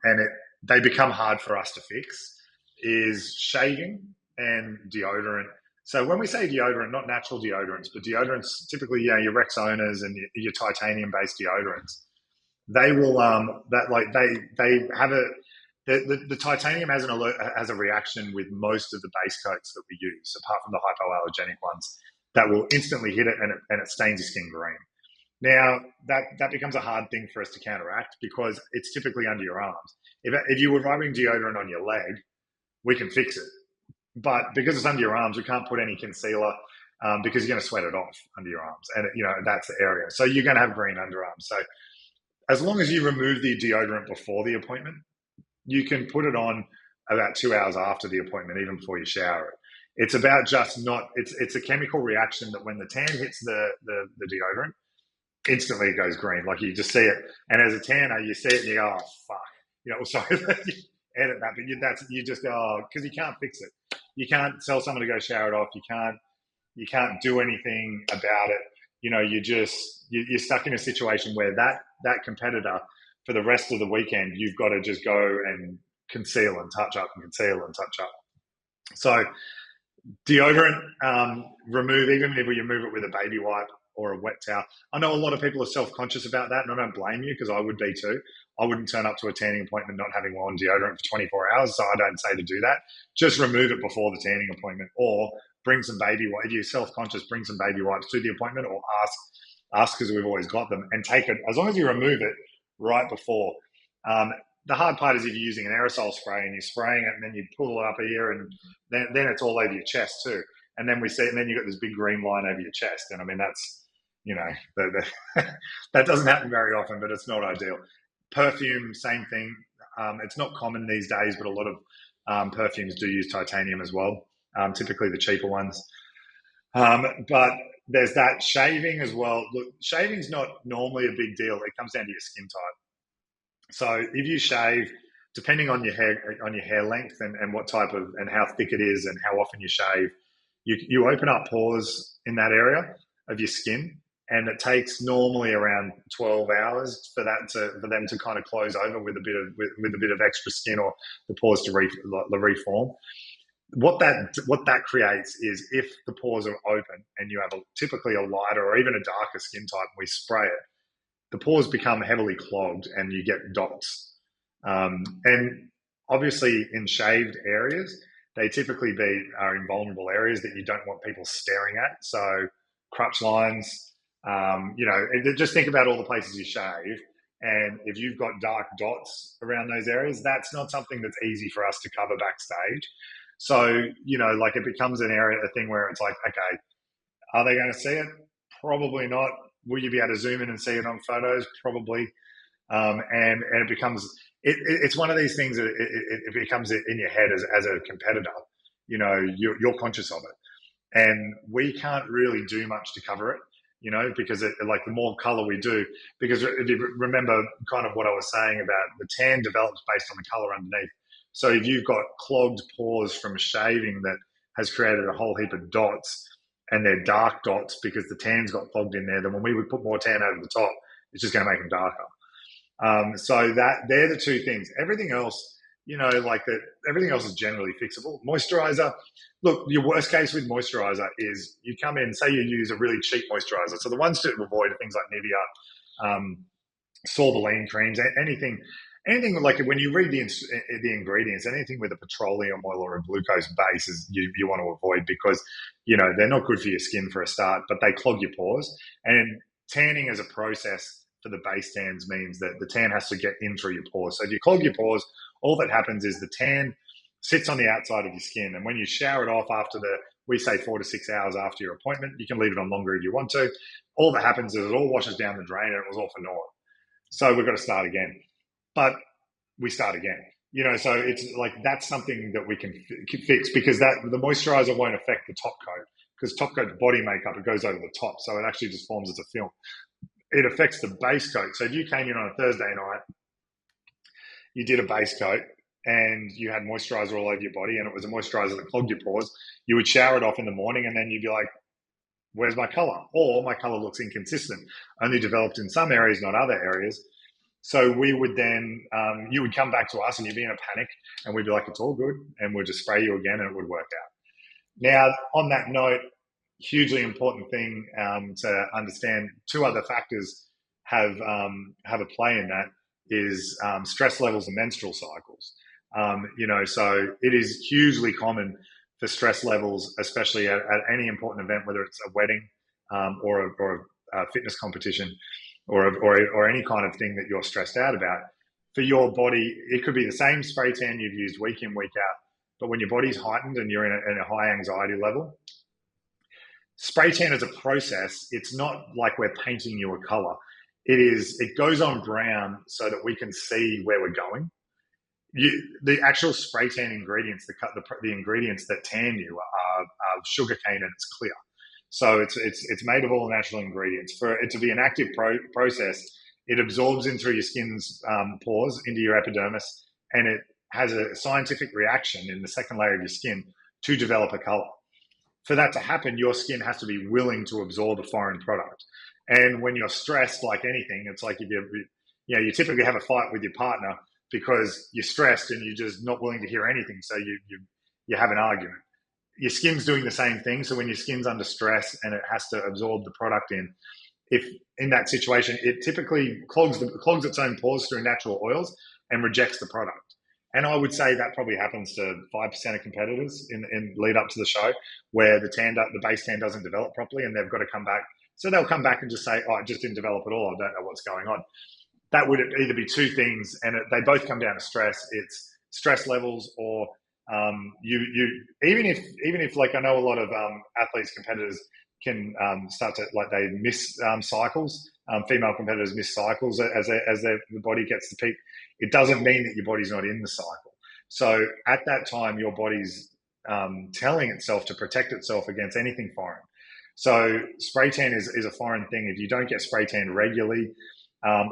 they become hard for us to fix, is shaving and deodorant. So when we say deodorant, not natural deodorants, but deodorants, typically, you know, your Rexonas and your titanium-based deodorants, they will that like they have the titanium has a reaction with most of the base coats that we use, apart from the hypoallergenic ones, that will instantly hit it and it stains your skin green. Now that becomes a hard thing for us to counteract because it's typically under your arms. If you were rubbing deodorant on your leg, we can fix it. But because it's under your arms, we can't put any concealer because you're going to sweat it off under your arms, and you know that's the area. So you're going to have green underarms. So as long as you remove the deodorant before the appointment, you can put it on about 2 hours after the appointment, even before you shower it. It's about just not. It's a chemical reaction that when the tan hits the deodorant, instantly it goes green. Like you just see it, and as a tanner, you see it and you go, "Oh fuck," you know. Sorry, edit that, but you just go because you can't fix it. You can't tell someone to go shower it off. You can't do anything about it. You know, you're stuck in a situation where that competitor for the rest of the weekend, you've got to just go and conceal and touch up and conceal and touch up. So deodorant, remove, even if you remove it with a baby wipe or a wet towel. I know a lot of people are self-conscious about that, and I don't blame you because I would be too. I wouldn't turn up to a tanning appointment not having worn deodorant for 24 hours, so I don't say to do that. Just remove it before the tanning appointment, or bring some baby wipes. If you're self-conscious, bring some baby wipes to the appointment, or ask because we've always got them, and take it, as long as you remove it right before. The hard part is if you're using an aerosol spray and you're spraying it and then you pull it up here and then it's all over your chest too. And then and then you've got this big green line over your chest. And I mean, that's, you know, that doesn't happen very often, but it's not ideal. Perfume, same thing. It's not common these days, but a lot of perfumes do use titanium as well, typically the cheaper ones. But there's that. Shaving as well. Look, shaving's not normally a big deal. It comes down to your skin type. So if you shave, depending on your hair length and what type of and how thick it is and how often you shave, you open up pores in that area of your skin, and it takes normally around 12 hours for them to kind of close over with a bit of extra skin or the pores to reform. What that creates is if the pores are open and you have typically a lighter or even a darker skin type, and we spray it, the pores become heavily clogged and you get dots. And obviously in shaved areas, they typically are in vulnerable areas that you don't want people staring at. So crutch lines. Just think about all the places you shave. And if you've got dark dots around those areas, that's not something that's easy for us to cover backstage. So, it becomes a thing where it's like, okay, are they going to see it? Probably not. Will you be able to zoom in and see it on photos? Probably. And it becomes, it's one of these things that it becomes in your head as a competitor. You're conscious of it. And we can't really do much to cover it, because the more color we do, because if you remember kind of what I was saying about the tan develops based on the color underneath. So if you've got clogged pores from shaving that has created a whole heap of dots, and they're dark dots because the tan's got clogged in there, then when we would put more tan over the top, it's just going to make them darker. So they're the two things. Everything else, everything else is generally fixable. Moisturizer, look, your worst case with moisturizer is you come in, say you use a really cheap moisturizer. So the ones to avoid are things like Nivea, Sorbeline creams, anything like when you read the ingredients, anything with a petroleum oil or a glucose base is you want to avoid, because they're not good for your skin for a start, but they clog your pores. And tanning as a process for the base tans means that the tan has to get in through your pores. So if you clog your pores, all that happens is the tan sits on the outside of your skin, and when you shower it off after we say 4 to 6 hours after your appointment, you can leave it on longer if you want to. All that happens is it all washes down the drain, and it was all for naught. So we've got to start again. But we start again, so it's like that's something that we can fix, because the moisturizer won't affect the top coat, because top coat body makeup, it goes over the top, so it actually just forms as a film. It affects the base coat. So if you came in on a Thursday night, you did a base coat and you had moisturizer all over your body, and it was a moisturizer that clogged your pores, you would shower it off in the morning, and then you'd be like, where's my color? Or my color looks inconsistent, only developed in some areas, not other areas. So we would then, you would come back to us and you'd be in a panic, and we'd be like, it's all good, and we'll just spray you again and it would work out. Now, on that note, hugely important thing to understand, two other factors have a play in that is stress levels and menstrual cycles. So it is hugely common for stress levels, especially at any important event, whether it's a wedding or a fitness competition, or any kind of thing that you're stressed out about. For your body, it could be the same spray tan you've used week in, week out, but when your body's heightened and you're in a high anxiety level, spray tan as a process, it's not like we're painting you a color. It goes on brown so that we can see where we're going. The actual spray tan ingredients, the ingredients that tan you are sugarcane, and it's clear. So it's made of all natural ingredients. For it to be an active process, it absorbs in through your skin's pores into your epidermis, and it has a scientific reaction in the second layer of your skin to develop a color. For that to happen, your skin has to be willing to absorb a foreign product. And when you're stressed, like anything, it's like if you typically have a fight with your partner because you're stressed and you're just not willing to hear anything, so you have an argument. Your skin's doing the same thing. So when your skin's under stress and it has to absorb the product if in that situation, it typically clogs its own pores through natural oils and rejects the product. And I would say that probably happens to 5% of competitors in lead up to the show, where the base tan doesn't develop properly and they've got to come back. So they'll come back and just say, oh, it just didn't develop at all. I don't know what's going on. That would either be two things, and they both come down to stress. It's stress levels, or even if like I know a lot of athletes, competitors can start to they miss cycles. Female competitors miss cycles as the body gets to peak. It doesn't mean that your body's not in the cycle. So at that time, your body's telling itself to protect itself against anything foreign. So spray tan is a foreign thing. If you don't get spray tan regularly,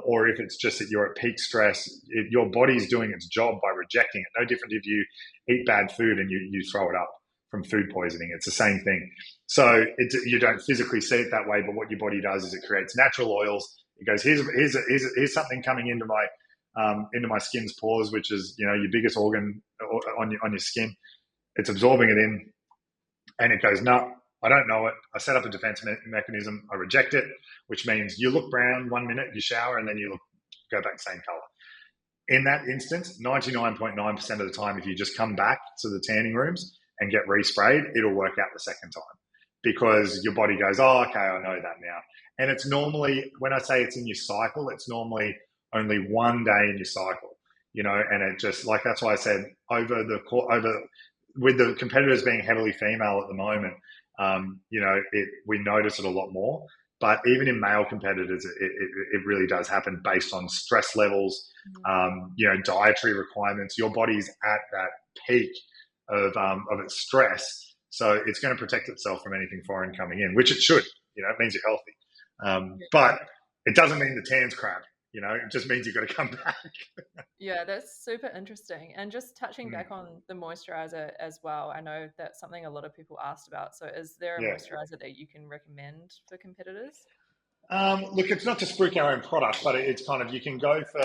or if it's just that you're at peak stress, your body's doing its job by rejecting it. No different if you eat bad food and you throw it up from food poisoning. It's the same thing. So you don't physically see it that way, but what your body does is it creates natural oils. It goes, here's something coming into my skin's pores, which is your biggest organ on your skin. It's absorbing it in, and it goes, no, I don't know it. I set up a defense mechanism. I reject it, which means you look brown 1 minute, you shower, and then you go back same color. In that instance, 99.9% of the time, if you just come back to the tanning rooms and get resprayed, it'll work out the second time, because your body goes, oh, okay, I know that now. And it's normally, when I say it's in your cycle, it's normally only one day in your cycle, and it just, like, that's why I said with the competitors being heavily female at the moment, we notice it a lot more. But even in male competitors, it really does happen based on stress levels, dietary requirements. Your body's at that peak of its stress, so it's going to protect itself from anything foreign coming in, which it should. It means you're healthy, but it doesn't mean the tan's crap. It just means you've got to come back. Yeah, that's super interesting. And just touching back on the moisturizer as well, I know that's something a lot of people asked about. So is there a moisturizer that you can recommend for competitors? Look, it's not to spruik our own product, but it's kind of, you can go for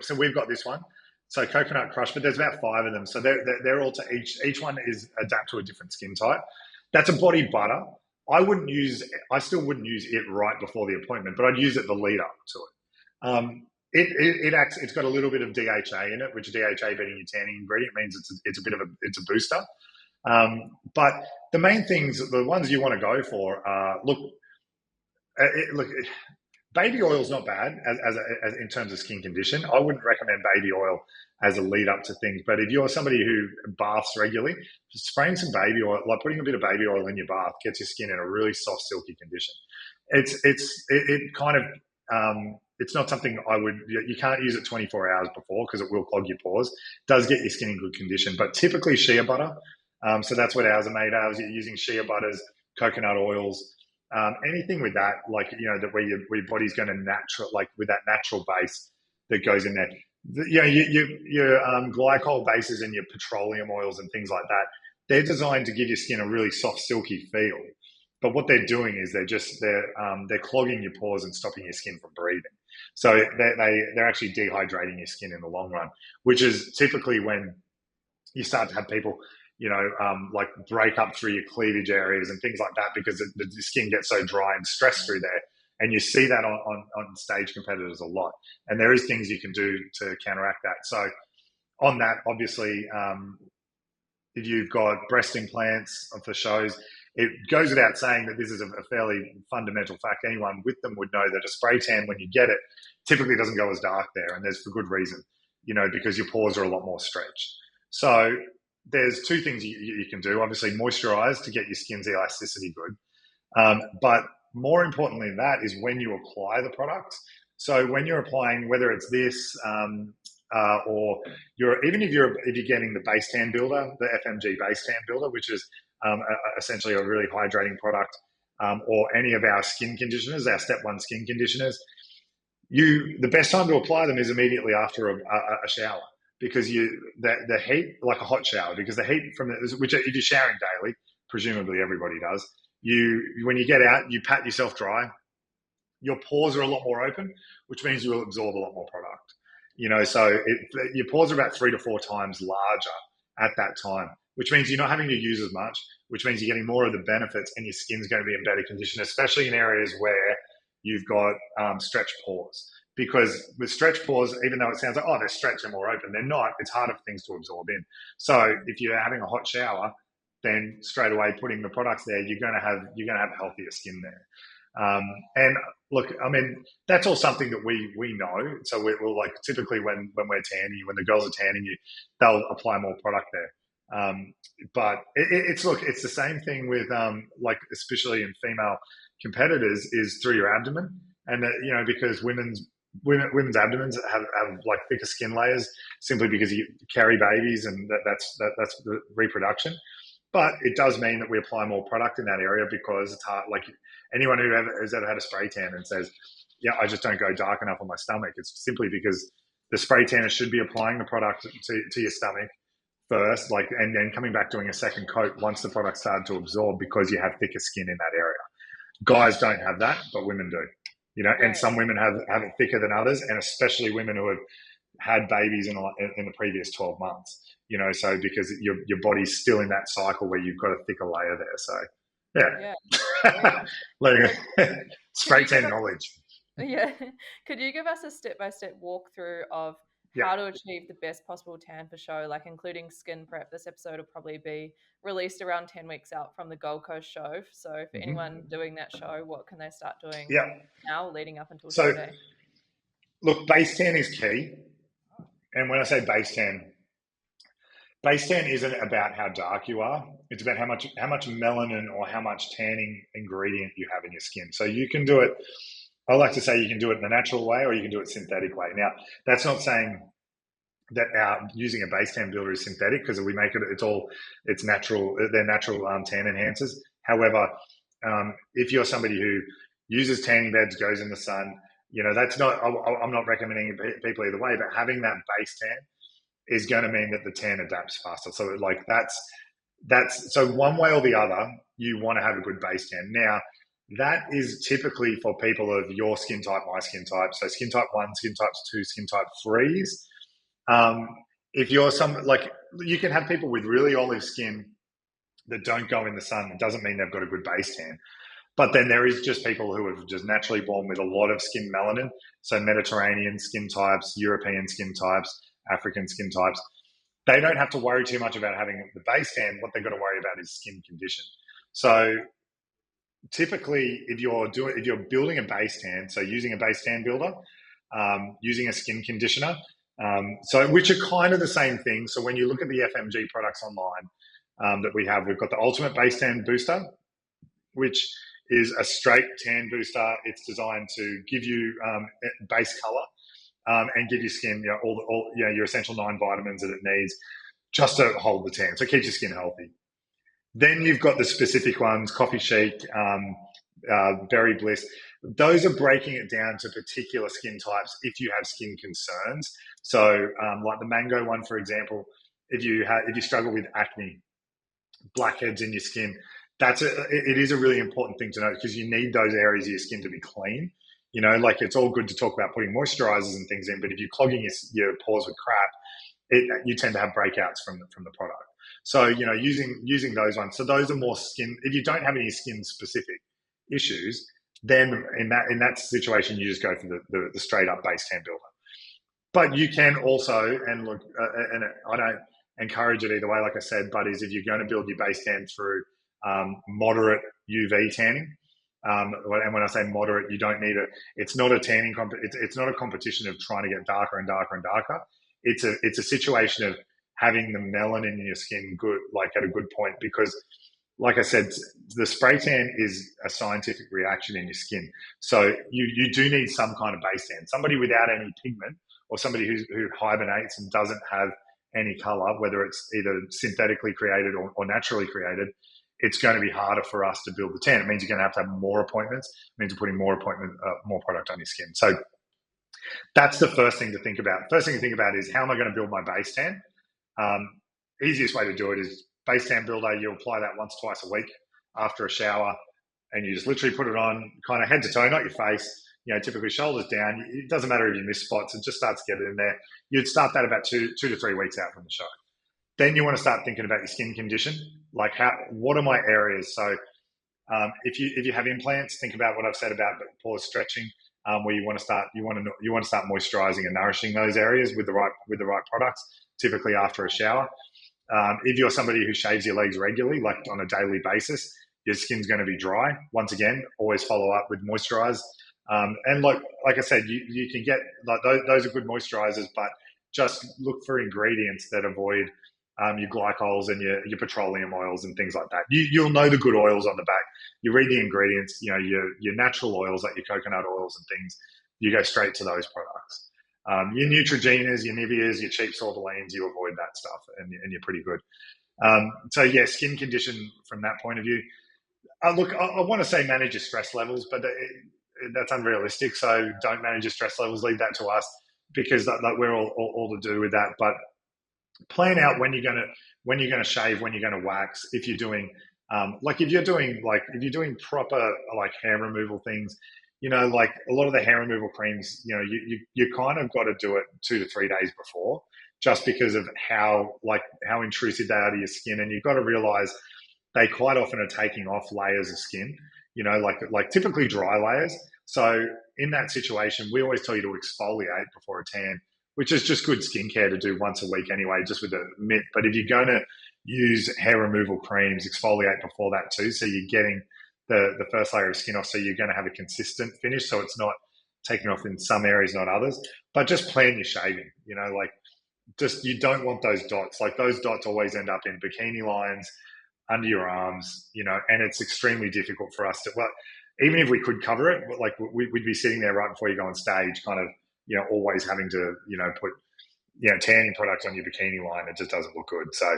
so we've got this one. So Coconut Crush, but there's about 5 of them. So they're all to each one is adapt to a different skin type. That's a body butter. I still wouldn't use it right before the appointment, but I'd use it the lead up to it. It's got a little bit of DHA in it, which DHA being your tanning ingredient means it's a booster. But the main things, the ones you want to go for are, baby oil is not bad as in terms of skin condition. I wouldn't recommend baby oil as a lead up to things. But if you're somebody who baths regularly, just spraying some baby oil, like putting a bit of baby oil in your bath, gets your skin in a really soft, silky condition. It's not something you can't use it 24 hours before because it will clog your pores. It does get your skin in good condition, but typically shea butter. So that's what ours are made of. You're using shea butters, coconut oils, anything with that, that where your body's going to with that natural base that goes in there. Your glycol bases and your petroleum oils and things like that, they're designed to give your skin a really soft, silky feel. But what they're doing is they're clogging your pores and stopping your skin from breathing. So they're actually dehydrating your skin in the long run, which is typically when you start to have people, break up through your cleavage areas and things like that because the skin gets so dry and stressed through there. And you see that on stage competitors a lot. And there is things you can do to counteract that. So on that, obviously, if you've got breast implants for shows, it goes without saying that this is a fairly fundamental fact. Anyone with them would know that a spray tan, when you get it, typically doesn't go as dark there. And there's for good reason, because your pores are a lot more stretched. So there's 2 things you can do. Obviously, moisturize to get your skin's elasticity good. But more importantly than that is when you apply the product. So when you're applying, whether it's this or if you're getting the base tan builder, the FMG base tan builder, which is essentially a really hydrating product, or any of our skin conditioners, our step 1 skin conditioners, the best time to apply them is immediately after a shower, because the heat, like a hot shower, because the heat which if you're showering daily, presumably everybody does, when you get out, you pat yourself dry, your pores are a lot more open, which means you will absorb a lot more product. So your pores are about 3 to 4 times larger at that time, which means you're not having to use as much, which means you're getting more of the benefits, and your skin's going to be in better condition, especially in areas where you've got stretched pores. Because with stretched pores, even though it sounds like, they're stretched and more open, they're not. It's harder for things to absorb in. So if you're having a hot shower, then straight away putting the products there, you're going to have healthier skin there. And look, I mean, that's all something that we know. So we'll like, typically when we're tanning you, when the girls are tanning you, they'll apply more product there. But it's the same thing with especially in female competitors, is through your abdomen, and because women's abdomens have like thicker skin layers simply because you carry babies, and that's the reproduction. But it does mean that we apply more product in that area because it's hard. Like anyone who has ever had a spray tan and says, yeah, I just don't go dark enough on my stomach, it's simply because the spray tanner should be applying the product to your stomach first, and then coming back doing a second coat once the product started to absorb, because you have thicker skin in that area. Guys don't have that, but women do. Right. And some women have it thicker than others, and especially women who have had babies in the previous 12 months. So because your body's still in that cycle where you've got a thicker layer there. So spray tan knowledge. Yeah. Could you give us a step-by-step walkthrough of how to achieve the best possible tan for show, like including skin prep. This episode will probably be released around 10 weeks out from the Gold Coast show. So for anyone doing that show, what can they start doing Yeah. now leading up until show So, day? look, base tan is key. And when I say base tan isn't about how dark you are. It's about how much melanin or how much tanning ingredient you have in your skin. So you can do it. I like to say you can do it in the natural way, or you can do it synthetic way. Now, that's not saying that using a base tan builder is synthetic, because we make it's natural. They're natural tan enhancers. However, if you're somebody who uses tanning beds, goes in the sun, that's not. I'm not recommending people either way, but having that base tan is going to mean that the tan adapts faster. So like that's so one way or the other, you want to have a good base tan. Now, that is typically for people of your skin type, my skin type. So skin type 1, skin type 2, skin type 3s. If you're you can have people with really olive skin that don't go in the sun. It doesn't mean they've got a good base tan. But then there is just people who are just naturally born with a lot of skin melanin. So Mediterranean skin types, European skin types, African skin types. They don't have to worry too much about having the base tan. What they've got to worry about is skin condition. So typically, if you're building a base tan, so using a base tan builder, using a skin conditioner, which are kind of the same thing. So when you look at the FMG products online that we have, we've got the Ultimate Base Tan Booster, which is a straight tan booster. It's designed to give you base color and give your skin all your essential 9 vitamins that it needs just to hold the tan. So it keeps your skin healthy. Then you've got the specific ones, Coffee Chic, Berry Bliss. Those are breaking it down to particular skin types if you have skin concerns. So like the Mango one, for example, if you struggle with acne, blackheads in your skin, it is a really important thing to know, because you need those areas of your skin to be clean. Like it's all good to talk about putting moisturizers and things in, but if you're clogging your pores with crap, you tend to have breakouts from the product. So, using those ones. So those are more skin. If you don't have any skin specific issues, then in that situation, you just go for the straight up base tan builder. But you can also, and look, and I don't encourage it either way, like I said, but if you're going to build your base tan through moderate UV tanning, and when I say moderate, you don't need it's not a tanning it's not a competition of trying to get darker and darker and darker. It's a situation of having the melanin in your skin good, like at a good point, because like I said, the spray tan is a scientific reaction in your skin. So you do need some kind of base tan. Somebody without any pigment, or somebody who hibernates and doesn't have any color, whether it's either synthetically created or naturally created, it's going to be harder for us to build the tan. It means you're going to have more appointments. It means you're putting more product on your skin. So that's the first thing to think about. First thing to think about is, how am I going to build my base tan? Easiest way to do it is base tan builder. You apply that once, twice a week after a shower, and you just literally put it on kind of head to toe, not your face, typically shoulders down. It doesn't matter if you miss spots. It just starts to get it in there. You'd start that about 2 to 3 weeks out from the show. Then you want to start thinking about your skin condition. Like what are my areas? So if you have implants, think about what I've said about pores stretching, where you want to start moisturizing and nourishing those areas with the right products, typically after a shower. If you're somebody who shaves your legs regularly, like on a daily basis, your skin's going to be dry. Once again, always follow up with moisturize. And like I said, you can get like those are good moisturizers, but just look for ingredients that avoid your glycols and your petroleum oils and things like that. You'll know the good oils on the back. You read the ingredients, your natural oils like your coconut oils and things, you go straight to those products. Your Neutrogenas, your Niveas, your cheap Sorbolines, you avoid that stuff, and you're pretty good. So yeah, skin condition from that point of view. Look, I want to say manage your stress levels, but that's unrealistic. So don't manage your stress levels. Leave that to us, because we're all to do with that. But plan out when you're going to shave, when you're going to wax. If you're doing if you're doing proper like hair removal things, like a lot of the hair removal creams, you kind of got to do it 2 to 3 days before, just because of how intrusive they are to your skin. And you've got to realize they quite often are taking off layers of skin, like typically dry layers. So in that situation, we always tell you to exfoliate before a tan which is just good skincare to do once a week anyway, just with a mitt. But if you're going to use hair removal creams, exfoliate before that too, so you're getting the first layer of skin off, so you're going to have a consistent finish, so it's not taking off in some areas, not others. But just plan your shaving, like just you don't want those dots. Like those dots always end up in bikini lines, under your arms, and it's extremely difficult for us to, well, even if we could cover it, like we'd be sitting there right before you go on stage, kind of, always having to, put, tanning product on your bikini line. It just doesn't look good. So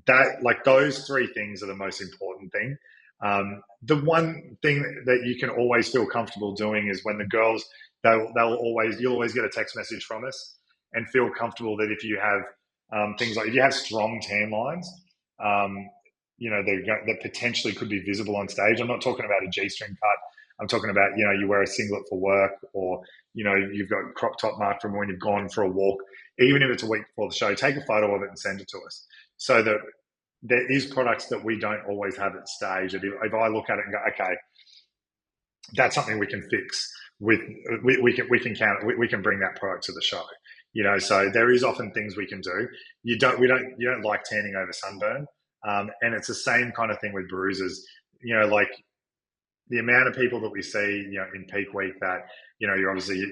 that, like, those three things are the most important thing. The one thing that you can always feel comfortable doing is when the girls, you'll always get a text message from us and feel comfortable that if you have things like, if you have strong tan lines, that potentially could be visible on stage. I'm not talking about a G-string cut. I'm talking about, you wear a singlet for work, or, you've got crop top mark from when you've gone for a walk. Even if it's a week before the show, take a photo of it and send it to us, so that there is products that we don't always have at stage. If I look at it and go, okay, that's something we can fix with, we can bring that product to the show. So there is often things we can do. You don't like tanning over sunburn. And it's the same kind of thing with bruises. Like the amount of people that we see, in peak week that, you're obviously,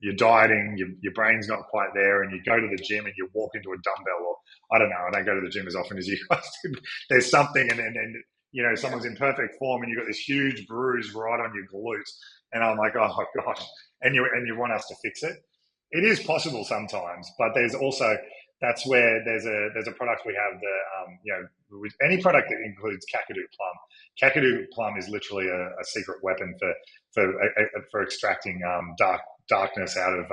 you're dieting, your brain's not quite there, and you go to the gym and you walk into a dumbbell, or I don't know, I don't go to the gym as often as you guys do. There's something, and someone's in perfect form and you've got this huge bruise right on your glute. And I'm like, oh gosh. And you want us to fix it. It is possible sometimes, but there's also, that's where there's a product we have, with any product that includes Kakadu plum. Kakadu plum is literally a secret weapon for extracting darkness out of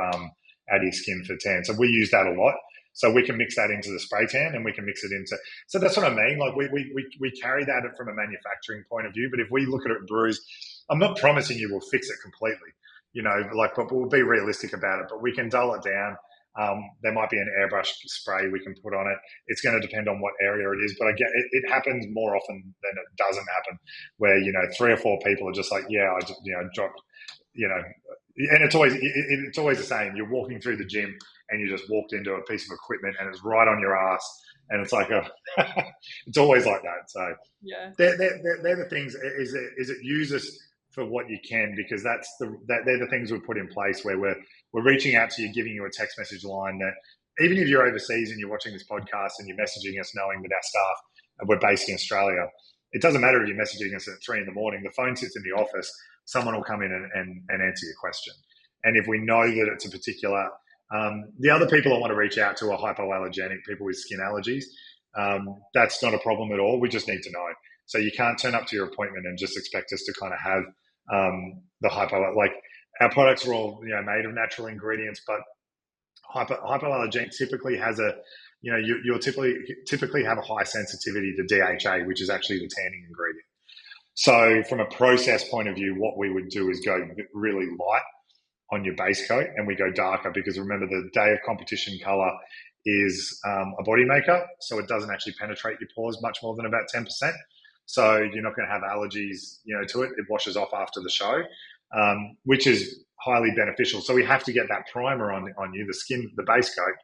your skin for tan. So we use that a lot. So we can mix that into the spray tan, and we can mix it into. So that's what I mean. Like we carry that from a manufacturing point of view. But if we look at it bruised, I'm not promising you we'll fix it completely. But we'll be realistic about it. But we can dull it down. There might be an airbrush spray we can put on it. It's going to depend on what area it is, but I get it happens more often than it doesn't happen, where 3 or 4 people are just like, yeah, I just dropped, and it's always the same. You're walking through the gym and you just walked into a piece of equipment and it's right on your ass, and it's like it's always like that. So yeah, they're the things. Is it use us for what you can, because they're the things we've put in place where we're reaching out to you, giving you a text message line that even if you're overseas and you're watching this podcast and you're messaging us knowing that our staff, we're based in Australia, it doesn't matter if you're messaging us at 3 a.m, the phone sits in the office, someone will come in and answer your question. And if we know that it's a particular, the other people I want to reach out to are hypoallergenic, people with skin allergies. That's not a problem at all. We just need to know. So you can't turn up to your appointment and just expect us to kind of have the like our products are all made of natural ingredients, but hypoallergenic typically has you'll typically have a high sensitivity to DHA, which is actually the tanning ingredient. So from a process point of view, what we would do is go really light on your base coat, and we go darker, because remember, the day of competition color is a body makeup, so it doesn't actually penetrate your pores much more than about 10%. So you're not going to have allergies, to it. It washes off after the show, which is highly beneficial. So we have to get that primer on you, the skin, the base coat,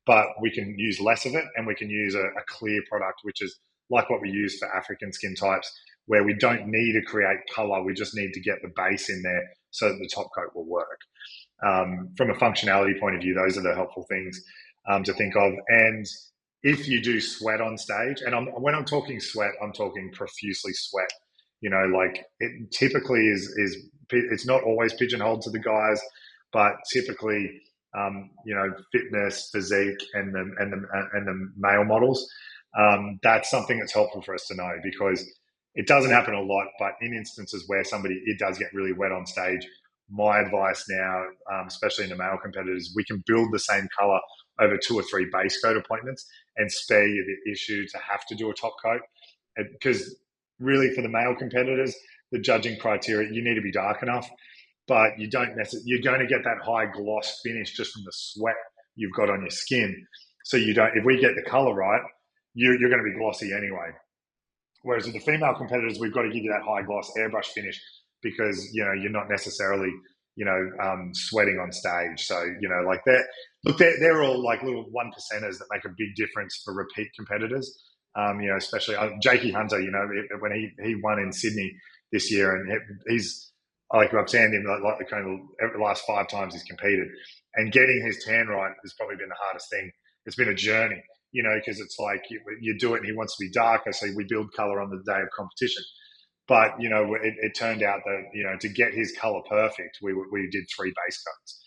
but we can use less of it, and we can use a clear product, which is like what we use for African skin types, where we don't need to create color. We just need to get the base in there so that the top coat will work. From a functionality point of view, those are the helpful things to think of. And if you do sweat on stage, and when I'm talking sweat, I'm talking profusely sweat. Like it typically is. It's not always pigeonholed to the guys, but typically, fitness, physique, and the male models. That's something that's helpful for us to know, because it doesn't happen a lot. But in instances where it does get really wet on stage, my advice now, especially in the male competitors, we can build the same color over 2 or 3 base coat appointments and spare you the issue to have to do a top coat. Because really, for the male competitors, the judging criteria, you need to be dark enough, but you don't necessarily, you're going to get that high gloss finish just from the sweat you've got on your skin. So if we get the color right, you're going to be glossy anyway. Whereas with the female competitors, we've got to give you that high gloss airbrush finish, because you're not necessarily sweating on stage. So, like they're all like little one percenters that make a big difference for repeat competitors. Especially Jakey Hunter, when he won in Sydney this year, and he's like, I've seen him like the kind of the last 5 times he's competed, and getting his tan right has probably been the hardest thing. It's been a journey, because it's like you do it and he wants to be darker, so we build color on the day of competition. But it turned out that to get his color perfect, we did 3 base coats.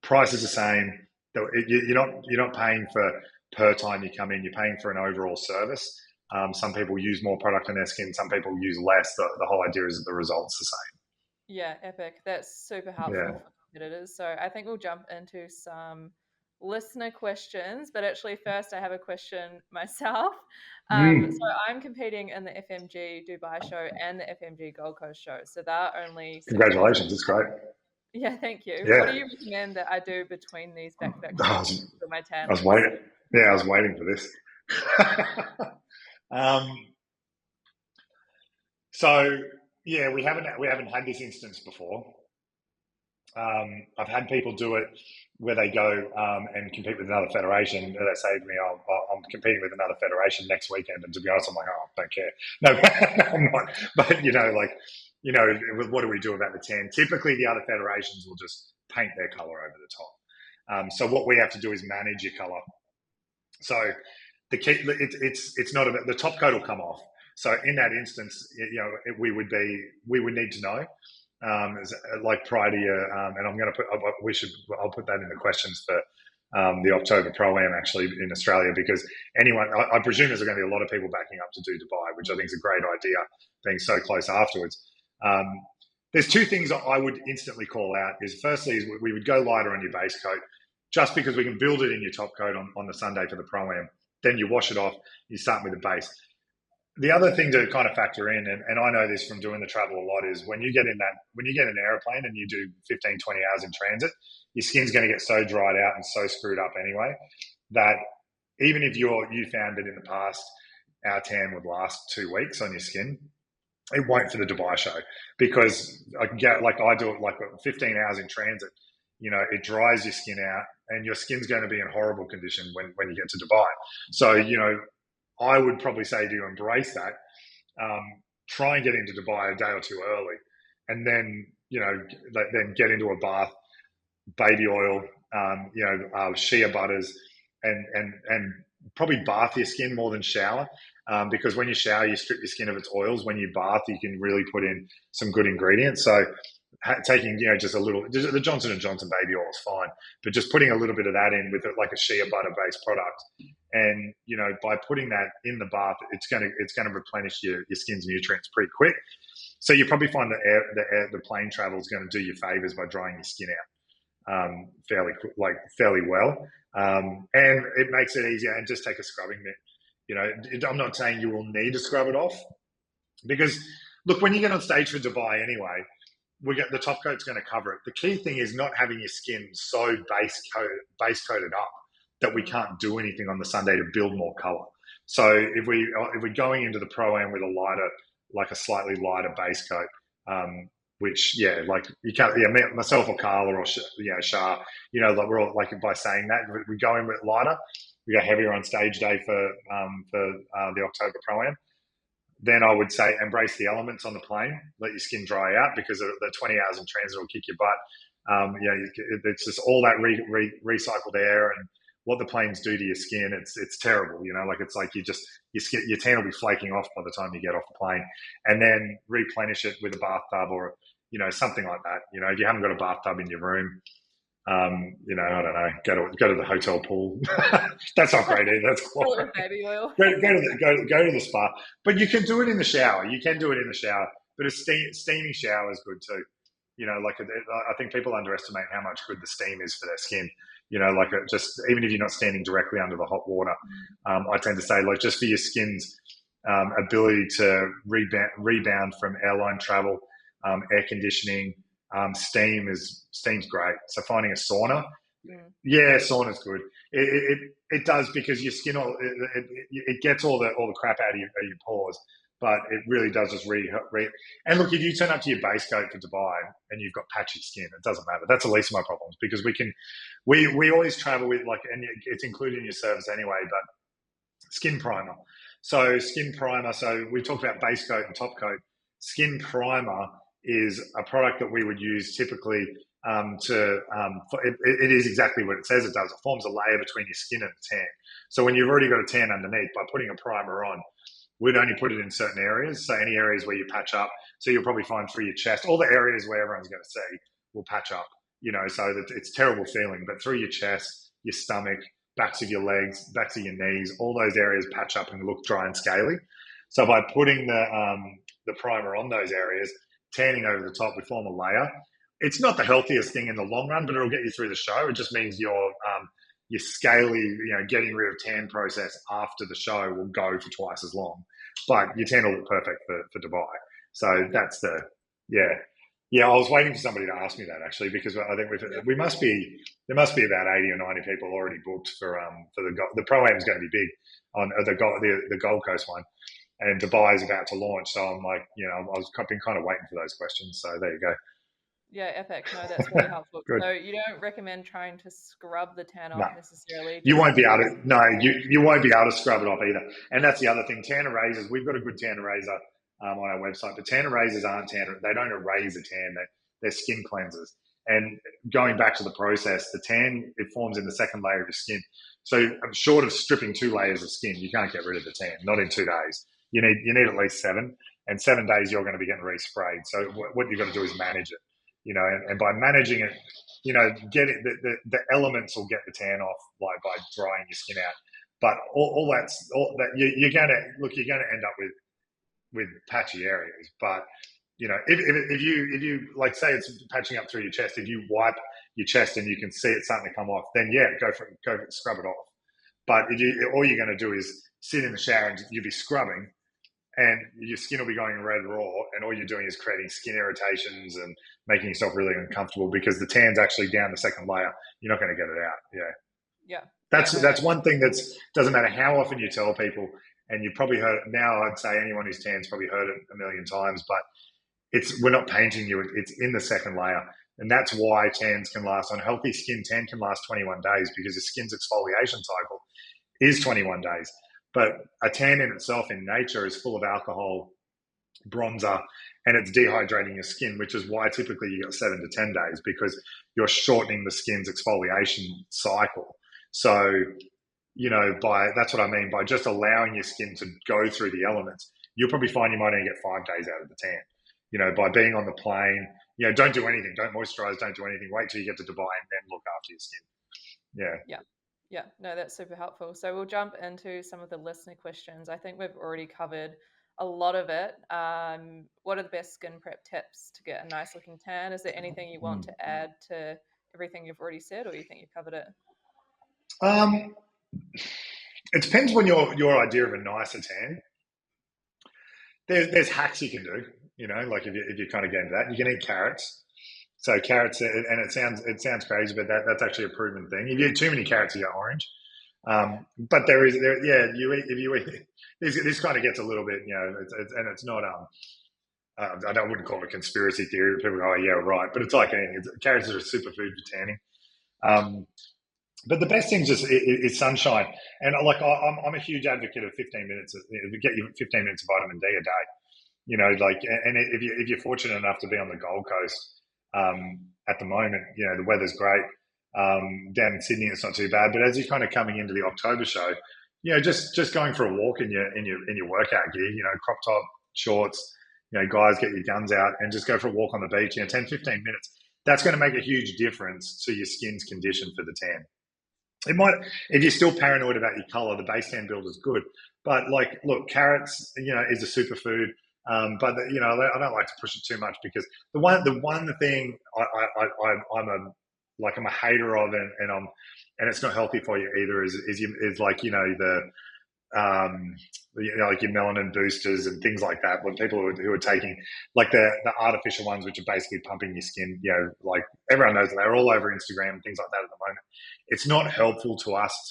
Price is the same. You're not paying for per time you come in. You're paying for an overall service. Some people use more product on their skin. Some people use less. The whole idea is that the result's the same. Yeah, epic. That's super helpful for competitors. So I think we'll jump into some listener questions, but actually first I have a question myself. So I'm competing in the FMG Dubai show and the FMG Gold Coast show. So they're only 6 months. Congratulations, it's great. Yeah, thank you. Yeah. What do you recommend that I do between these back-to-back shows for my tan? I was waiting. Yeah, I was waiting for this. So yeah, we haven't had this instance before. I've had people do it where they go and compete with another federation. They say to me, I'm competing with another federation next weekend. And to be honest, I'm like, oh, I don't care. No, I'm not. But, what do we do about the tan? Typically, the other federations will just paint their color over the top. So what we have to do is manage your color. So the key, it's not about, the top coat will come off. So in that instance, we would need to know. Like prior to your, and I'm going to I'll put that in the questions for the October Pro-Am actually in Australia, because I presume there's going to be a lot of people backing up to do Dubai, which I think is a great idea, being so close afterwards. There's 2 things I would instantly call out. Firstly, we would go lighter on your base coat, just because we can build it in your top coat on the Sunday for the Pro-Am. Then you wash it off, you start with the base. The other thing to kind of factor in, and I know this from doing the travel a lot, is when you get in an airplane and you do 15, 20 hours in transit, your skin's going to get so dried out and so screwed up anyway, that even if you found that in the past our tan would last 2 weeks on your skin, it won't for the Dubai show, because I do it like 15 hours in transit, it dries your skin out and your skin's going to be in horrible condition when you get to Dubai. So, I would probably say to embrace that. Try and get into Dubai a day or 2 early, and then then get into a bath, baby oil, shea butters, and probably bath your skin more than shower, because when you shower, you strip your skin of its oils. When you bath, you can really put in some good ingredients. So taking just a little, the Johnson & Johnson baby oil is fine, but just putting a little bit of that in with it, like a shea butter based product, and by putting that in the bath, it's going to replenish your skin's nutrients pretty quick. So you probably find that the plane travel is going to do you favors by drying your skin out fairly well, and it makes it easier. And just take a scrubbing mitt. I'm not saying you will need to scrub it off, because look, when you get on stage for Dubai anyway, the top coat's going to cover it. The key thing is not having your skin so base coated up that we can't do anything on the Sunday to build more color. So if we're going into the Pro-Am with a slightly lighter base coat, which you can't, myself or Carla or Shah, we're all by saying that we go in with lighter, we go heavier on stage day for the October Pro-Am. Then I would say embrace the elements on the plane. Let your skin dry out, because the 20 hours in transit will kick your butt. It's just all that recycled air, and what the planes do to your skin, it's terrible. It's like your tan will be flaking off by the time you get off the plane, and then replenish it with a bathtub or something like that. If you haven't got a bathtub in your room, I don't know, go to the hotel pool. That's not great either. That's cool. Baby oil. go to the spa. But you can do it in the shower. But a steaming shower is good too. I think people underestimate how much good the steam is for their skin. Just even if you're not standing directly under the hot water, I tend to say just for your skin's ability to rebound from airline travel, air conditioning. Steam's great. So finding a sauna, sauna's good. It does, because your skin it gets all the crap out of your pores, but it really does just and look, if you turn up to your base coat for Dubai and you've got patchy skin, it doesn't matter. That's the least of my problems, because we always travel with, like, and it's included in your service anyway, but skin primer. So skin primer, so we talked about base coat and top coat. Skin primer is a product that we would use typically it is exactly what it says it does. It forms a layer between your skin and the tan. So when you've already got a tan underneath, by putting a primer on, we'd only put it in certain areas. So any areas where you patch up, so you'll probably find through your chest, all the areas where everyone's going to see will patch up, so that it's a terrible feeling, but through your chest, your stomach, backs of your legs, backs of your knees, all those areas patch up and look dry and scaly. So by putting the primer on those areas, tanning over the top, we form a layer. It's not the healthiest thing in the long run, but it'll get you through the show. It just means your scaly, getting rid of tan process after the show will go for twice as long. But your tan will look perfect for Dubai. So that's yeah. I was waiting for somebody to ask me that, actually, because I think there must be about 80 or 90 people already booked for the pro-am is going to be big on the Gold Coast one, and Dubai is about to launch. So I'm like, I've been kind of waiting for those questions. So there you go. Yeah, epic. No, that's really helpful. Good. So you don't recommend trying to scrub the tan No. off necessarily? You won't be able to. No, you won't be able to scrub it off either. And that's the other thing. Tanner razors. We've got a good tanner razor on our website, but tanner razors aren't tanner. They don't erase a tan. They're skin cleansers. And going back to the process, the tan, it forms in the second layer of your skin. So short of stripping 2 layers of skin, you can't get rid of the tan. Not in 2 days. You need at least 7. And 7 days you're going to be getting resprayed. So what you've got to do is manage it. And by managing it, get it, the elements will get the tan off, like by drying your skin out. But all that you're going to end up with patchy areas. But if you like, say it's patching up through your chest, if you wipe your chest and you can see it starting to come off, then go scrub it off. But all you're going to do is sit in the shower and you'll be scrubbing, and your skin will be going red raw, and all you're doing is creating skin irritations and making yourself really uncomfortable, because the tan's actually down the second layer. You're not going to get it out. Yeah. That's one thing doesn't matter how often you tell people, and you've probably heard it now. I'd say anyone who's tan's probably heard it a million times, but we're not painting you. It's in the second layer. And that's why tans can last, on healthy skin, tan can last 21 days, because the skin's exfoliation cycle is 21 days. But a tan in itself in nature is full of alcohol, bronzer, and it's dehydrating your skin, which is why typically you get 7 to 10 days, because you're shortening the skin's exfoliation cycle. So, that's what I mean by just allowing your skin to go through the elements. You'll probably find you might only get 5 days out of the tan. By being on the plane, don't do anything, don't moisturize, don't do anything. Wait till you get to Dubai and then look after your skin. Yeah, no, that's super helpful. So we'll jump into some of the listener questions. I think we've already covered a lot of it. What are the best skin prep tips to get a nice looking tan? Is there anything you want to add to everything you've already said, or you think you've covered it? It depends on your idea of a nicer tan. There's hacks you can do, like if you kind of get into that, you can eat carrots. So carrots, and it sounds crazy, but that's actually a proven thing. If you eat too many carrots, you get orange. But you eat this kind of gets a little bit, it's not I wouldn't call it a conspiracy theory. People go, oh yeah, right, but it's like anything. Carrots are a superfood for tanning. But the best thing is sunshine, and like I'm a huge advocate of 15 minutes. Get you 15 minutes of vitamin D a day. And if you're fortunate enough to be on the Gold Coast. At the moment, the weather's great. Down in Sydney, it's not too bad. But as you're kind of coming into the October show, just going for a walk in your workout gear, crop top, shorts, guys, get your guns out and just go for a walk on the beach. 10, 15 minutes. That's going to make a huge difference to your skin's condition for the tan. It might, if you're still paranoid about your color, the base tan build is good. But look, carrots, is a superfood. But I don't like to push it too much, because the one thing I'm a hater of, and it's not healthy for you either, is like like your melanin boosters and things like that. When people who are taking like the artificial ones, which are basically pumping your skin, like everyone knows that they're all over Instagram and things like that at the moment. It's not helpful to us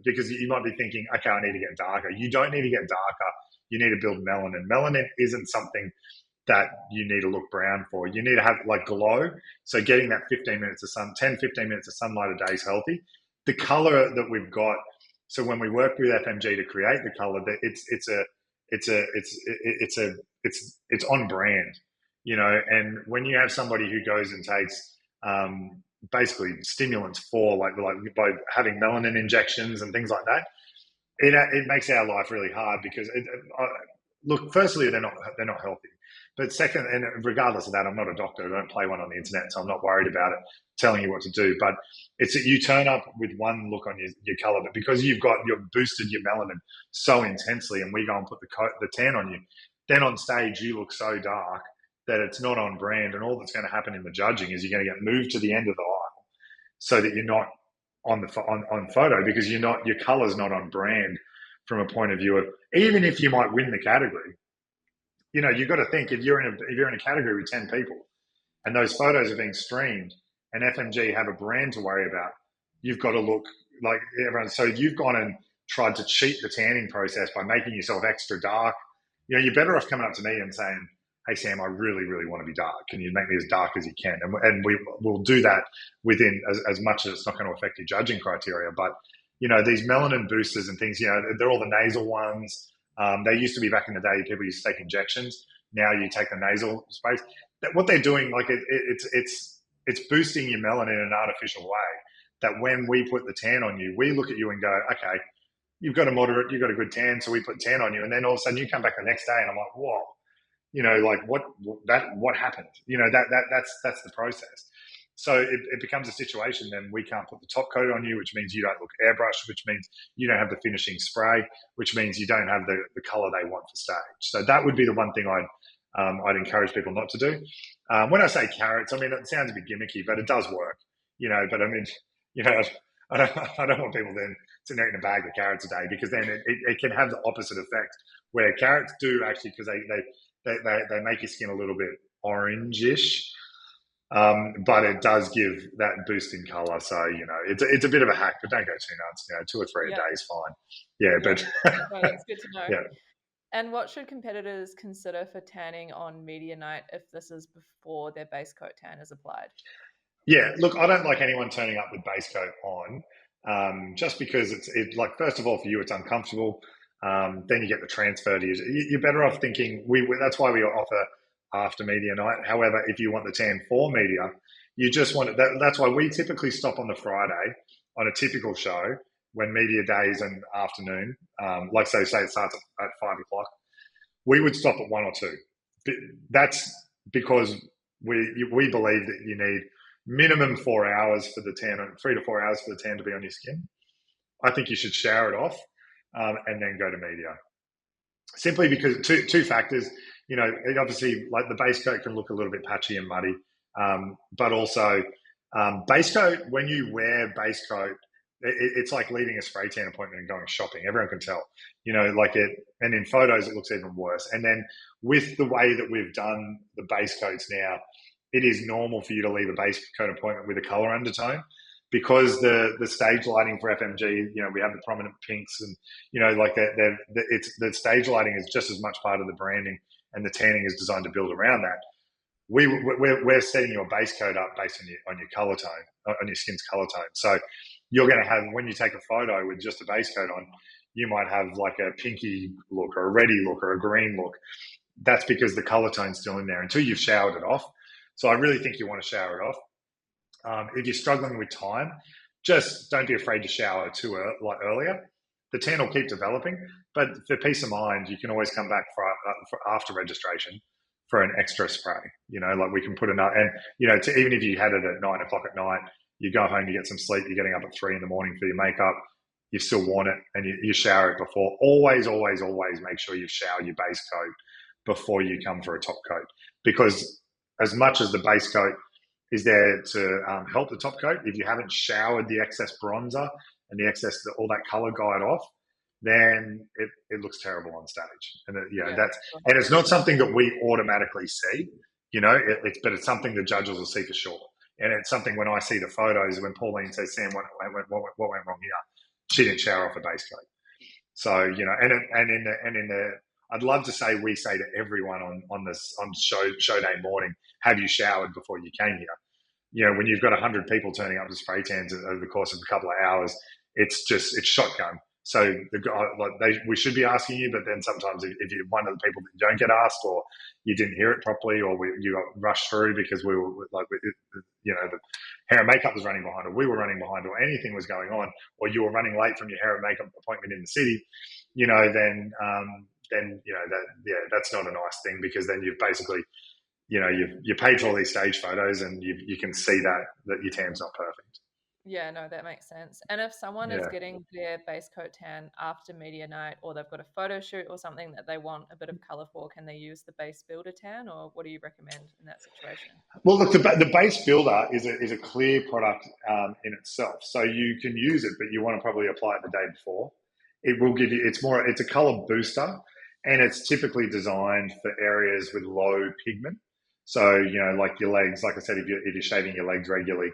because you might be thinking, okay, I need to get darker. You don't need to get darker. you need to build melanin. Melanin isn't something that you need to look brown for. You need to have like glow. So getting that 15 minutes of sun, 10, 15 minutes of sunlight a day is healthy. The color that we've got, so when we work with FMG to create the color, that it's on brand, you know. And when you have somebody who goes and takes basically stimulants for like by having melanin injections and things like that, it makes our life really hard because look, firstly, they're not healthy. But second, and regardless of that, I'm not a doctor. I don't play one on the internet, so I'm not worried about it telling you what to do. But it's that you turn up with one look on your color, but because you've boosted your melanin so intensely, and we go and put the tan on you, then on stage you look so dark that it's not on brand. And all that's going to happen in the judging is you're going to get moved to the end of the aisle so that you're not on photo, because your color's not on brand from a point of view of, even if you might win the category, you know, you've got to think, if you're in a category with 10 people and those photos are being streamed and FMG have a brand to worry about, you've got to look like everyone. So you've gone and tried to cheat the tanning process by making yourself extra dark. You know, you're better off coming up to me and saying, hey, Sam, I really, really want to be dark. Can you make me as dark as you can? And we'll do that within as much as it's not going to affect your judging criteria. But, you know, these melanin boosters and things, you know, they're all the nasal ones. They used to be, back in the day, people used to take injections. Now you take the nasal space. What they're doing, like it's boosting your melanin in an artificial way. That when we put the tan on you, we look at you and go, okay, you've got a good tan, so we put tan on you, and then all of a sudden you come back the next day, and I'm like, whoa, you know, like what happened? You know, that's the process. So it becomes a situation. Then we can't put the top coat on you, which means you don't look airbrushed, which means you don't have the finishing spray, which means you don't have the color they want for stage. So that would be the one thing I'd encourage people not to do. When I say carrots, I mean, it sounds a bit gimmicky, but it does work, you know. But I mean, you know, I don't want people then sitting there eating a bag of carrots a day, because then it can have the opposite effect, where carrots do actually, because they make your skin a little bit orangish. But it does give that boost in color. So, you know, it's a bit of a hack, but don't go too nuts. You know, 2 or 3 a day is fine. Yeah, but no, that's good to know. Yeah. And what should competitors consider for tanning on media night if this is before their base coat tan is applied? Yeah, look, I don't like anyone turning up with base coat on, just because it's like, first of all, for you, it's uncomfortable. Then you get the transfer to you. You're better off thinking, that's why we offer after media night. However, if you want the tan for media, you just want it. That's why we typically stop on the Friday on a typical show when media days and afternoon, like say it starts at 5 o'clock. We would stop at 1 or 2. That's because we believe that you need minimum 4 hours for the tan, 3 to 4 hours for the tan to be on your skin. I think you should shower it off and then go to media. Simply because two factors, you know, it obviously, like, the base coat can look a little bit patchy and muddy, but also base coat, when you wear base coat, it's like leaving a spray tan appointment and going shopping. Everyone can tell, you know, like and in photos it looks even worse. And then with the way that we've done the base coats now, it is normal for you to leave a base coat appointment with a color undertone, because the stage lighting for FMG, you know, we have the prominent pinks, and, you know, like the stage lighting is just as much part of the branding, and the tanning is designed to build around that. We're setting your base coat up based on your color tone, on your skin's color tone. So you're going to have, when you take a photo with just a base coat on, you might have like a pinky look or a reddy look or a green look. That's because the color tone's still in there until you've showered it off. So I really think you want to shower it off. If you're struggling with time, just don't be afraid to shower earlier. The tan will keep developing, but for peace of mind, you can always come back for after registration for an extra spray. You know, like we can put another, and, you know, even if you had it at 9 o'clock at night, you go home, you get some sleep, you're getting up at 3 in the morning for your makeup, you still want it, and you shower it before. Always, always, always make sure you shower your base coat before you come for a top coat, because as much as the base coat is there to help the top coat, if you haven't showered the excess bronzer and the excess, all that color guide off, then it looks terrible on stage. And and it's not something that we automatically see, you know, but it's something the judges will see for sure. And it's something, when I see the photos, when Pauline says, Sam, what went wrong here? She didn't shower off a base coat. So, you know, and in the I'd love to say we say to everyone on show day morning, have you showered before you came here? When you've got 100 people turning up to spray tans over the course of a couple of hours, it's shotgun. So we should be asking you, but then sometimes if you're one of the people that don't get asked, or you didn't hear it properly, or you got rushed through because we were the hair and makeup was running behind, or we were running behind, or anything was going on, or you were running late from your hair and makeup appointment in the city, that's not a nice thing, because then you've basically you paid for all these stage photos, and you can see that your tan's not perfect. Yeah, no, that makes sense. And if someone is Yeah. getting their base coat tan after media night, or they've got a photo shoot or something that they want a bit of color for, can they use the base builder tan, or what do you recommend in that situation? Well, look, the base builder is a clear product in itself, so you can use it, but you want to probably apply it the day before. It will give you. It's a color booster, and it's typically designed for areas with low pigment. So like your legs, like I said, if you're shaving your legs regularly,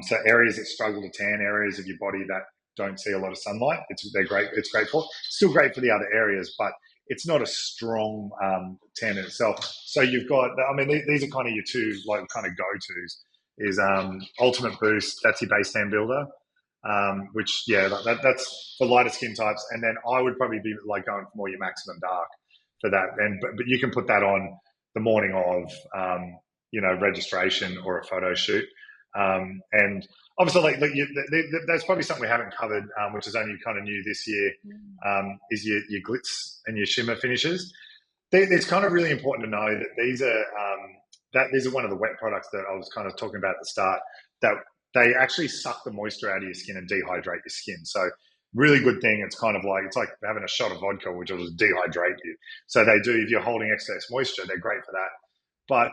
so areas that struggle to tan, areas of your body that don't see a lot of sunlight, they're great. It's great for. Still great for the other areas, but it's not a strong tan in itself. So you've got, I mean, these are kind of your two kind of go-tos. Is Ultimate Boost, that's your base tan builder, which that's for lighter skin types. And then I would probably be going for more your Maximum Dark for that. And but you can put that on the morning of registration or a photo shoot. And obviously, that's probably something we haven't covered, which is only kind of new this year, is your glitz and your shimmer finishes. It's kind of really important to know that these are one of the wet products that I was kind of talking about at the start, that they actually suck the moisture out of your skin and dehydrate your skin. So really good thing. It's like having a shot of vodka, which will just dehydrate you. So they do, if you're holding excess moisture, they're great for that. But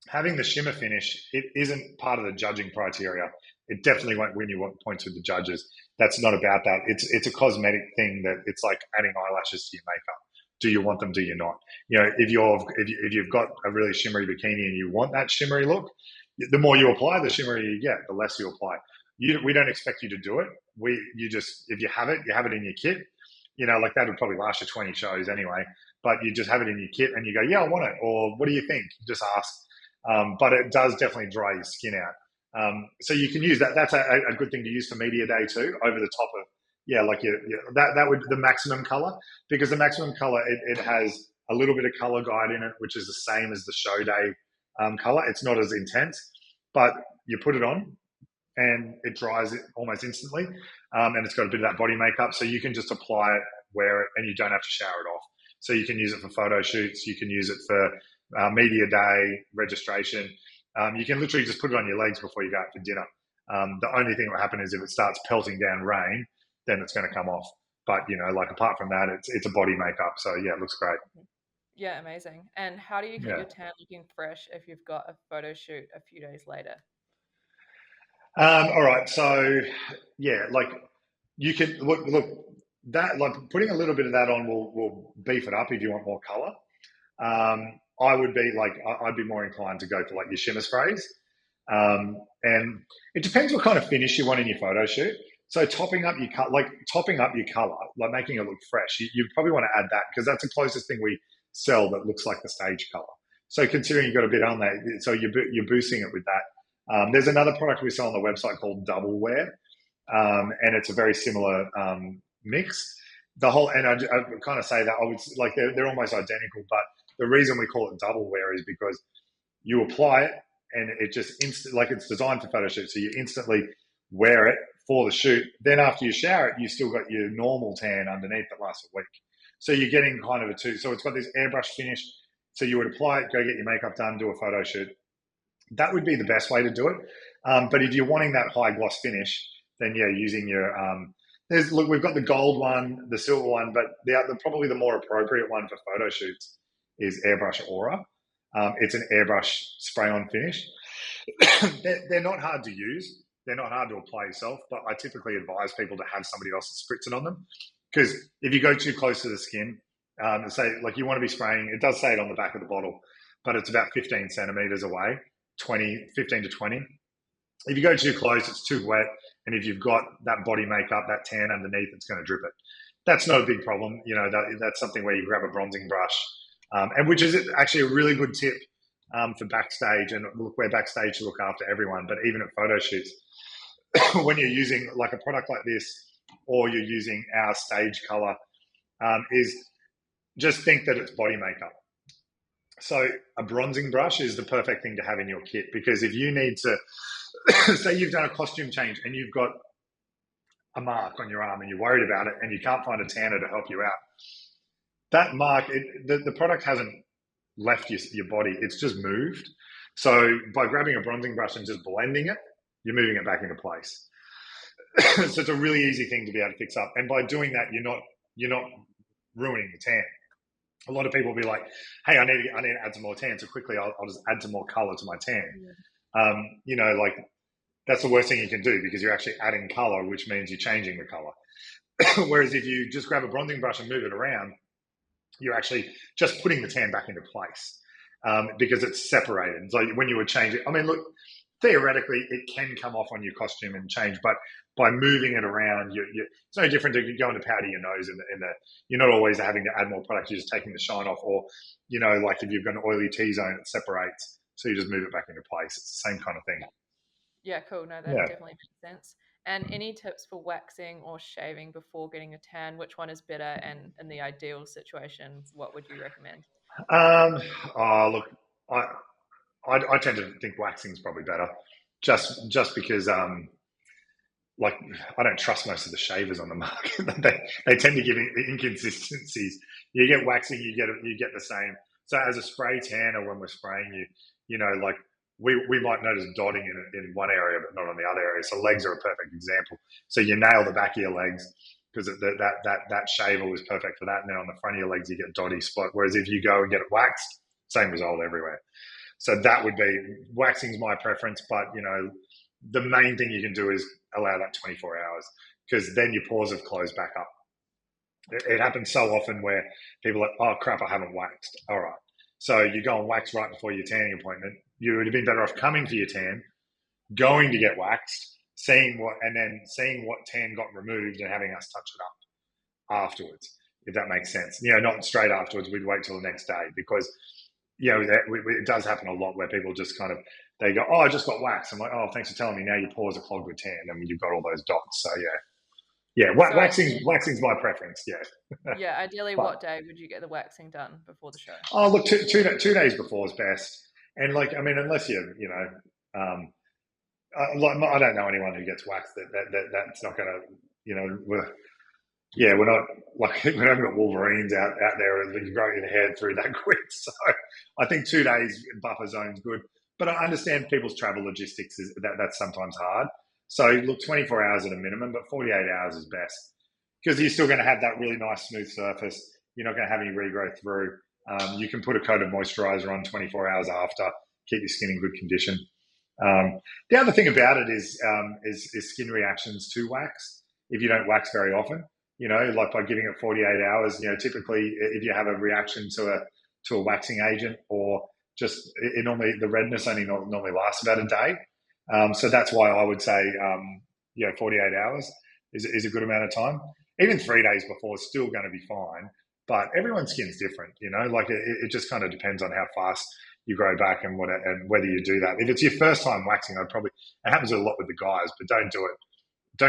having the shimmer finish, it isn't part of the judging criteria. It definitely won't win you points with the judges. That's not about that. It's a cosmetic thing, that it's like adding eyelashes to your makeup. Do you want them? Do you not? If you've got a really shimmery bikini and you want that shimmery look, the more you apply, the shimmerier you get, the less you apply. We don't expect you to do it. If you have it in your kit. Like that would probably last you 20 shows anyway. But you just have it in your kit and you go, yeah, I want it. Or what do you think? Just ask. But it does definitely dry your skin out. So you can use that. That's a good thing to use for media day too, over the top of, that would the maximum color, because the maximum color, it has a little bit of color guide in it, which is the same as the show day color. It's not as intense, but you put it on and it dries it almost instantly. And it's got a bit of that body makeup, so you can just apply it, wear it, and you don't have to shower it off. So you can use it for photo shoots. You can use it for media day, registration. You can literally just put it on your legs before you go out for dinner. The only thing that will happen is if it starts pelting down rain, then it's going to come off. But, apart from that, it's a body makeup. So, yeah, it looks great. Yeah, amazing. And how do you keep your tan looking fresh if you've got a photo shoot a few days later? All right. So, yeah, you can look that, putting a little bit of that on will beef it up if you want more color. I'd be more inclined to go for your shimmer sprays. And it depends what kind of finish you want in your photo shoot. So topping up your color, making it look fresh, you probably want to add that, because that's the closest thing we sell that looks like the stage color. So considering you've got a bit on there, so you're boosting it with that. There's another product we sell on the website called Double Wear, and it's a very similar mix. I kind of say that I would they're almost identical, but the reason we call it Double Wear is because you apply it and it just it's designed for photo shoots, so you instantly wear it for the shoot. Then after you shower it, you still got your normal tan underneath that lasts a week. So you're getting kind of a two. So it's got this airbrush finish. So you would apply it, go get your makeup done, do a photo shoot. That would be the best way to do it. But if you're wanting that high gloss finish, then using your we've got the gold one, the silver one, but probably the more appropriate one for photo shoots is Airbrush Aura. It's an airbrush spray-on finish. They're not hard to use. They're not hard to apply yourself, but I typically advise people to have somebody else spritz it on them, because if you go too close to the skin, say you want to be spraying, it does say it on the back of the bottle, but it's about 15 centimeters away, 15 to 20. If you go too close, it's too wet, and if you've got that body makeup, that tan underneath, it's going to drip it. that's not a big problem. That's something where you grab a bronzing brush, and which is actually a really good tip for backstage. And look, we're backstage to look after everyone, but even at photo shoots, when you're using like a product like this, or you're using our stage color, is just think that it's body makeup. So a bronzing brush is the perfect thing to have in your kit, because if you need to, say you've done a costume change and you've got a mark on your arm and you're worried about it and you can't find a tanner to help you out, that mark, the product hasn't left your body, it's just moved. So by grabbing a bronzing brush and just blending it, you're moving it back into place. So it's a really easy thing to be able to fix up. And by doing that, you're not ruining the tan. A lot of people will be like, hey, I need to add some more tan. So quickly, I'll just add some more color to my tan. Yeah. Like that's the worst thing you can do, because you're actually adding color, which means you're changing the color. Whereas if you just grab a bronzing brush and move it around, you're actually just putting the tan back into place, because it's separated. So when you would change it, I mean, look, theoretically, it can come off on your costume and change, but by moving it around, it's no different to going to powder your nose you're not always having to add more product, you're just taking the shine off, or, like if you've got an oily T-zone, it separates, so you just move it back into place. It's the same kind of thing. Yeah, cool. No, that definitely makes sense. And any tips for waxing or shaving before getting a tan? Which one is better? And in the ideal situation, what would you recommend? Look, I tend to think waxing is probably better, just because like I don't trust most of the shavers on the market. they tend to give inconsistencies. You get waxing, you get the same. So as a spray tanner, when we're spraying you, like we might notice dotting in one area but not on the other area. So legs are a perfect example. So you nail the back of your legs, because that shaver was perfect for that. And then on the front of your legs, you get dotty spot. Whereas if you go and get it waxed, same result everywhere. So that would be, waxing's my preference, but the main thing you can do is allow that 24 hours, because then your pores have closed back up. It happens so often where people are like, oh crap, I haven't waxed. All right. So you go and wax right before your tanning appointment. You would have been better off coming for your tan, going to get waxed, seeing what tan got removed, and having us touch it up afterwards, if that makes sense. Not straight afterwards. We'd wait till the next day, because it does happen a lot where people just kind of, they go, oh, I just got waxed. I'm like, oh, thanks for telling me. Now your pores are clogged with tan, and you've got all those dots. So waxing's my preference. Yeah, ideally, but, what day would you get the waxing done before the show? Oh, look, two days before is best. And unless I don't know anyone who gets waxed that's not going to, we're not like, we haven't got Wolverines out there growing the hair through that quick. So I think 2 days buffer zone's good. But I understand people's travel logistics that's sometimes hard. So look, 24 hours at a minimum, but 48 hours is best, because you're still going to have that really nice smooth surface. You're not going to have any regrowth through. You can put a coat of moisturizer on 24 hours after, keep your skin in good condition. The other thing about it is skin reactions to wax. If you don't wax very often, like by giving it 48 hours, typically if you have a reaction to a waxing agent, or just the redness only normally lasts about a day. So that's why I would say, 48 hours is a good amount of time. Even 3 days before is still going to be fine, but everyone's skin's different, like it just kind of depends on how fast you grow back and whether you do that. If it's your first time waxing, it happens a lot with the guys, but don't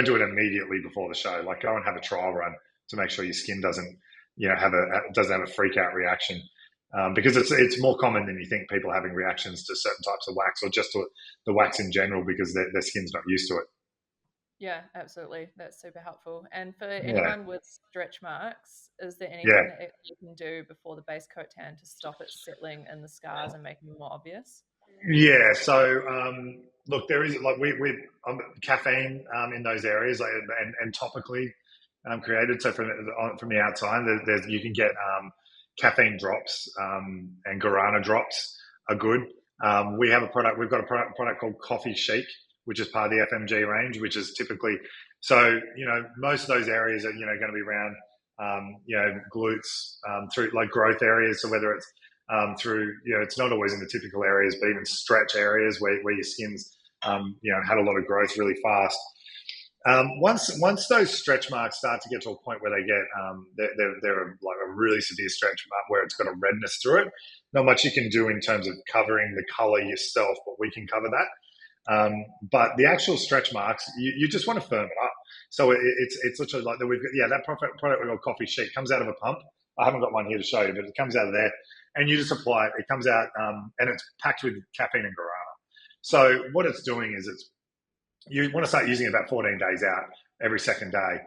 do it immediately before the show. Like go and have a trial run to make sure your skin doesn't have a freak out reaction. Because it's more common than you think, people having reactions to certain types of wax, or just to the wax in general, because their skin's not used to it. Yeah, absolutely. That's super helpful. And for anyone with stretch marks, is there anything that you can do before the base coat tan to stop it settling in the scars and making them more obvious? Yeah. So look, there is caffeine in those areas, and topically created. So from the outside, you can get caffeine drops, and guarana drops are good. We've got a product called Coffee Chic, which is part of the FMG range, which is typically, so, most of those areas are, going to be around, glutes, through like growth areas. So whether it's through, it's not always in the typical areas, but even stretch areas where your skin's, had a lot of growth really fast. Once those stretch marks start to get to a point where they get they're like a really severe stretch mark where it's got a redness through it. Not much you can do in terms of covering the color yourself, but we can cover that. But the actual stretch marks, you just want to firm it up. So it's literally like that. We've got, that product we call Coffee Sheet comes out of a pump. I haven't got one here to show you, but it comes out of there, and you just apply it. It comes out, and it's packed with caffeine and guarana. So what it's doing is you want to start using it about 14 days out every second day.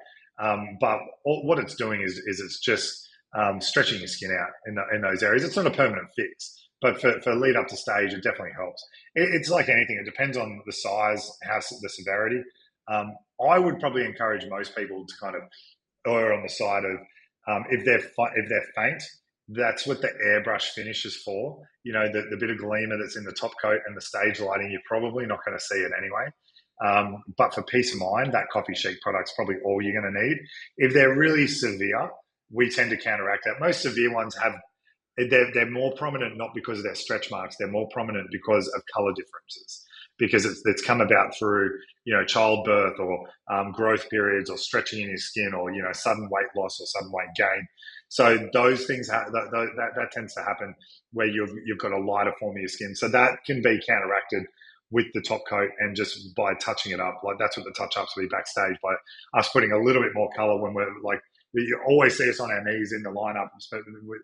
But what it's doing is it's just stretching your skin out in those areas. It's not a permanent fix, but for lead up to stage, it definitely helps. It's like anything; it depends on the size, the severity. I would probably encourage most people to kind of err on the side of if they're faint. That's what the airbrush finish is for. You know, the bit of gleamer that's in the top coat and the stage lighting, you're probably not going to see it anyway. But for peace of mind, that Coffee Sheet product's probably all you're going to need. If they're really severe, we tend to counteract that. Most severe ones they're more prominent not because of their stretch marks. They're more prominent because of color differences, because it's come about through childbirth or growth periods or stretching in your skin or sudden weight loss or sudden weight gain. So those things that tends to happen where you've got a lighter form of your skin. So that can be counteracted with the top coat and just by touching it up. Like that's what the touch ups will be backstage, by us putting a little bit more color when we're like, you always see us on our knees in the lineup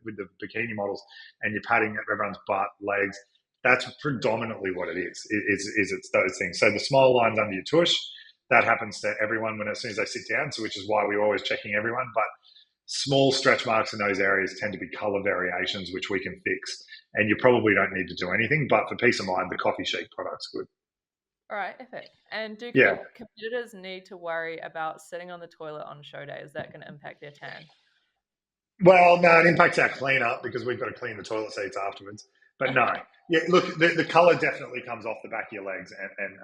with the bikini models, and you're patting everyone's butt, legs. That's predominantly what it is. It's those things. So the small lines under your tush, that happens to everyone as soon as they sit down. So which is why we're always checking everyone. But small stretch marks in those areas tend to be color variations, which we can fix. And you probably don't need to do anything. But for peace of mind, the Coffee Sheet product's good. All right, epic. And do Yeah. competitors need to worry about sitting on the toilet on show day? Is that going to impact their tan? Well, no, it impacts our cleanup because we've got to clean the toilet seats afterwards. But no, yeah, look, the colour definitely comes off the back of your legs and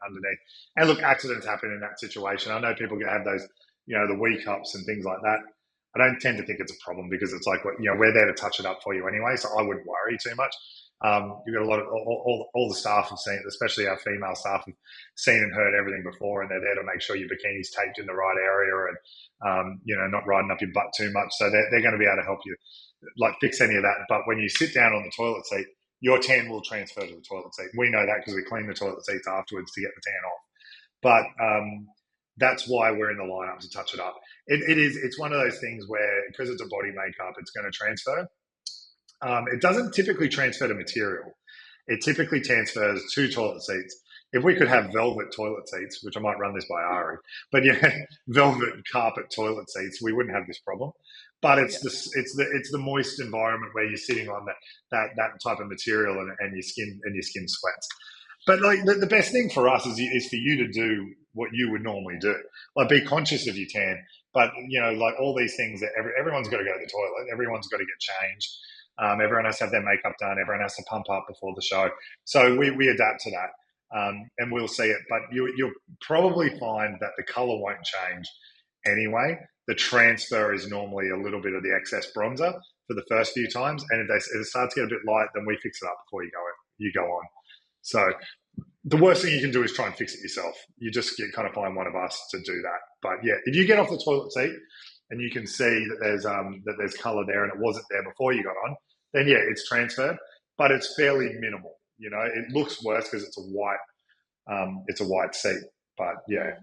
underneath. And look, accidents happen in that situation. I know people have those, the wee cups and things like that. I don't tend to think it's a problem because it's like, we're there to touch it up for you anyway, so I wouldn't worry too much. You've got a lot of all the staff have seen, especially our female staff, have seen and heard everything before, and they're there to make sure your bikini's taped in the right area and not riding up your butt too much. So they're going to be able to help you like fix any of that. But when you sit down on the toilet seat, your tan will transfer to the toilet seat. We know that because we clean the toilet seats afterwards to get the tan off. But that's why we're in the lineup to touch it up. It's one of those things where because it's a body makeup, it's going to transfer. It doesn't typically transfer to material. It typically transfers to toilet seats. If we could have velvet toilet seats, which I might run this by Ari, but velvet carpet toilet seats, we wouldn't have this problem. But it's the moist environment where you're sitting on that type of material and your skin sweats. But like the best thing for us is for you to do what you would normally do. Like be conscious of your tan, but like all these things that everyone's got to go to the toilet, everyone's got to get changed. Everyone has to have their makeup done. Everyone has to pump up before the show. So we adapt to that, and we'll see it. But you'll probably find that the colour won't change anyway. The transfer is normally a little bit of the excess bronzer for the first few times, and if it starts to get a bit light, then we fix it up before you go on. So the worst thing you can do is try and fix it yourself. You just kind of find one of us to do that. But yeah, if you get off the toilet seat and you can see that there's colour there and it wasn't there before you got on, then yeah, it's transferred, but it's fairly minimal. It looks worse because it's a white seat, but yeah.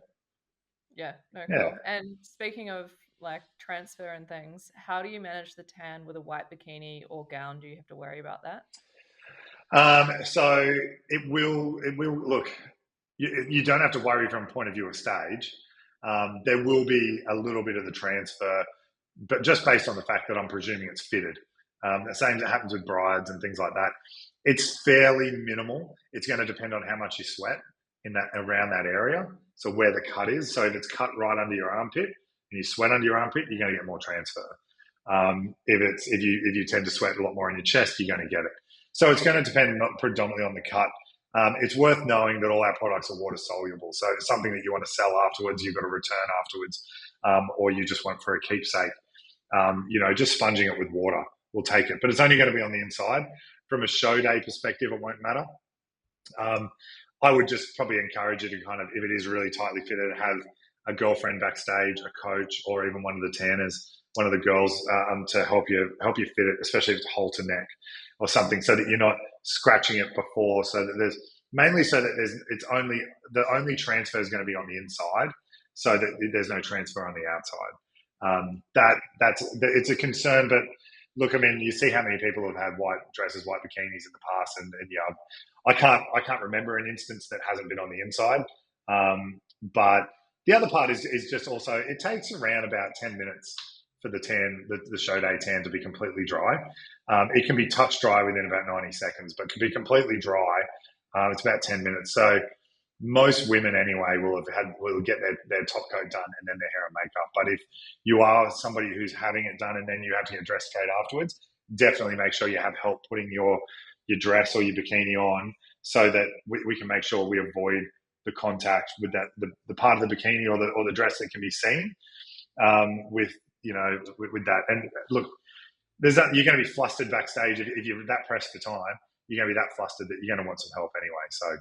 Yeah, no, cool. Yeah. And speaking of like transfer and things, how do you manage the tan with a white bikini or gown? Do you have to worry about that? So it will look, you don't have to worry from a point of view of stage. There will be a little bit of the transfer, but just based on the fact that I'm presuming it's fitted. The same that happens with brides and things like that. It's fairly minimal. It's going to depend on how much you sweat around that area. So where the cut is. So if it's cut right under your armpit and you sweat under your armpit, you're going to get more transfer. If you tend to sweat a lot more in your chest, you're going to get it. So it's going to depend predominantly on the cut. It's worth knowing that all our products are water soluble. So it's something that you want to sell afterwards, you've got to return afterwards, or you just want for a keepsake. Just sponging it with water will take it, but it's only going to be on the inside. From a show day perspective, it won't matter. I would just probably encourage you to kind of, if it is really tightly fitted, have a girlfriend backstage, a coach, or even one of the tanners, one of the girls, to help you fit it, especially if it's halter neck or something, so that you're not scratching it before. So that there's mainly so that it's only the only transfer is going to be on the inside, so that there's no transfer on the outside. That's it's a concern, but look, I mean, you see how many people have had white dresses, white bikinis in the past, and yeah, I can't remember an instance that hasn't been on the inside. But the other part is just also it takes around about 10 minutes for the tan, the show day tan, to be completely dry. It can be touch dry within about 90 seconds, but can be completely dry. It's about 10 minutes. So most women anyway will get their top coat done and then their hair and makeup. But if you are somebody who's having it done and then you have to get dressed straight afterwards, definitely make sure you have help putting your dress or your bikini on, so that we can make sure we avoid the contact with that the part of the bikini or the dress that can be seen, with with that. And look, you're going to be flustered backstage if you're that pressed for time. You're going to be that flustered that you're going to want some help anyway. So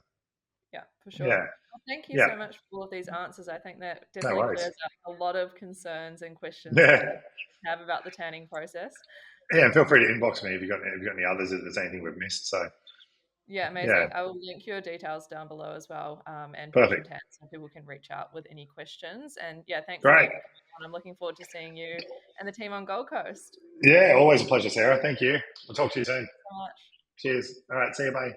Yeah, for sure. yeah, Well, thank you yeah, so much for all of these answers. I think that no definitely worries. clears up a lot of concerns and questions that Yeah, people have about the tanning process. yeah. And feel free to inbox me if you've got any others, if there's anything we've missed. So Yeah, yeah, amazing. I will link your details down below as well, and Fusion perfect, Tan, so people can reach out with any questions. And yeah, thanks great. again for coming on. I'm looking forward to seeing you and the team on Gold Coast. Yeah, always a pleasure, Sarah. Thank you. We'll talk to you soon. So much. Cheers. All right, see you, bye.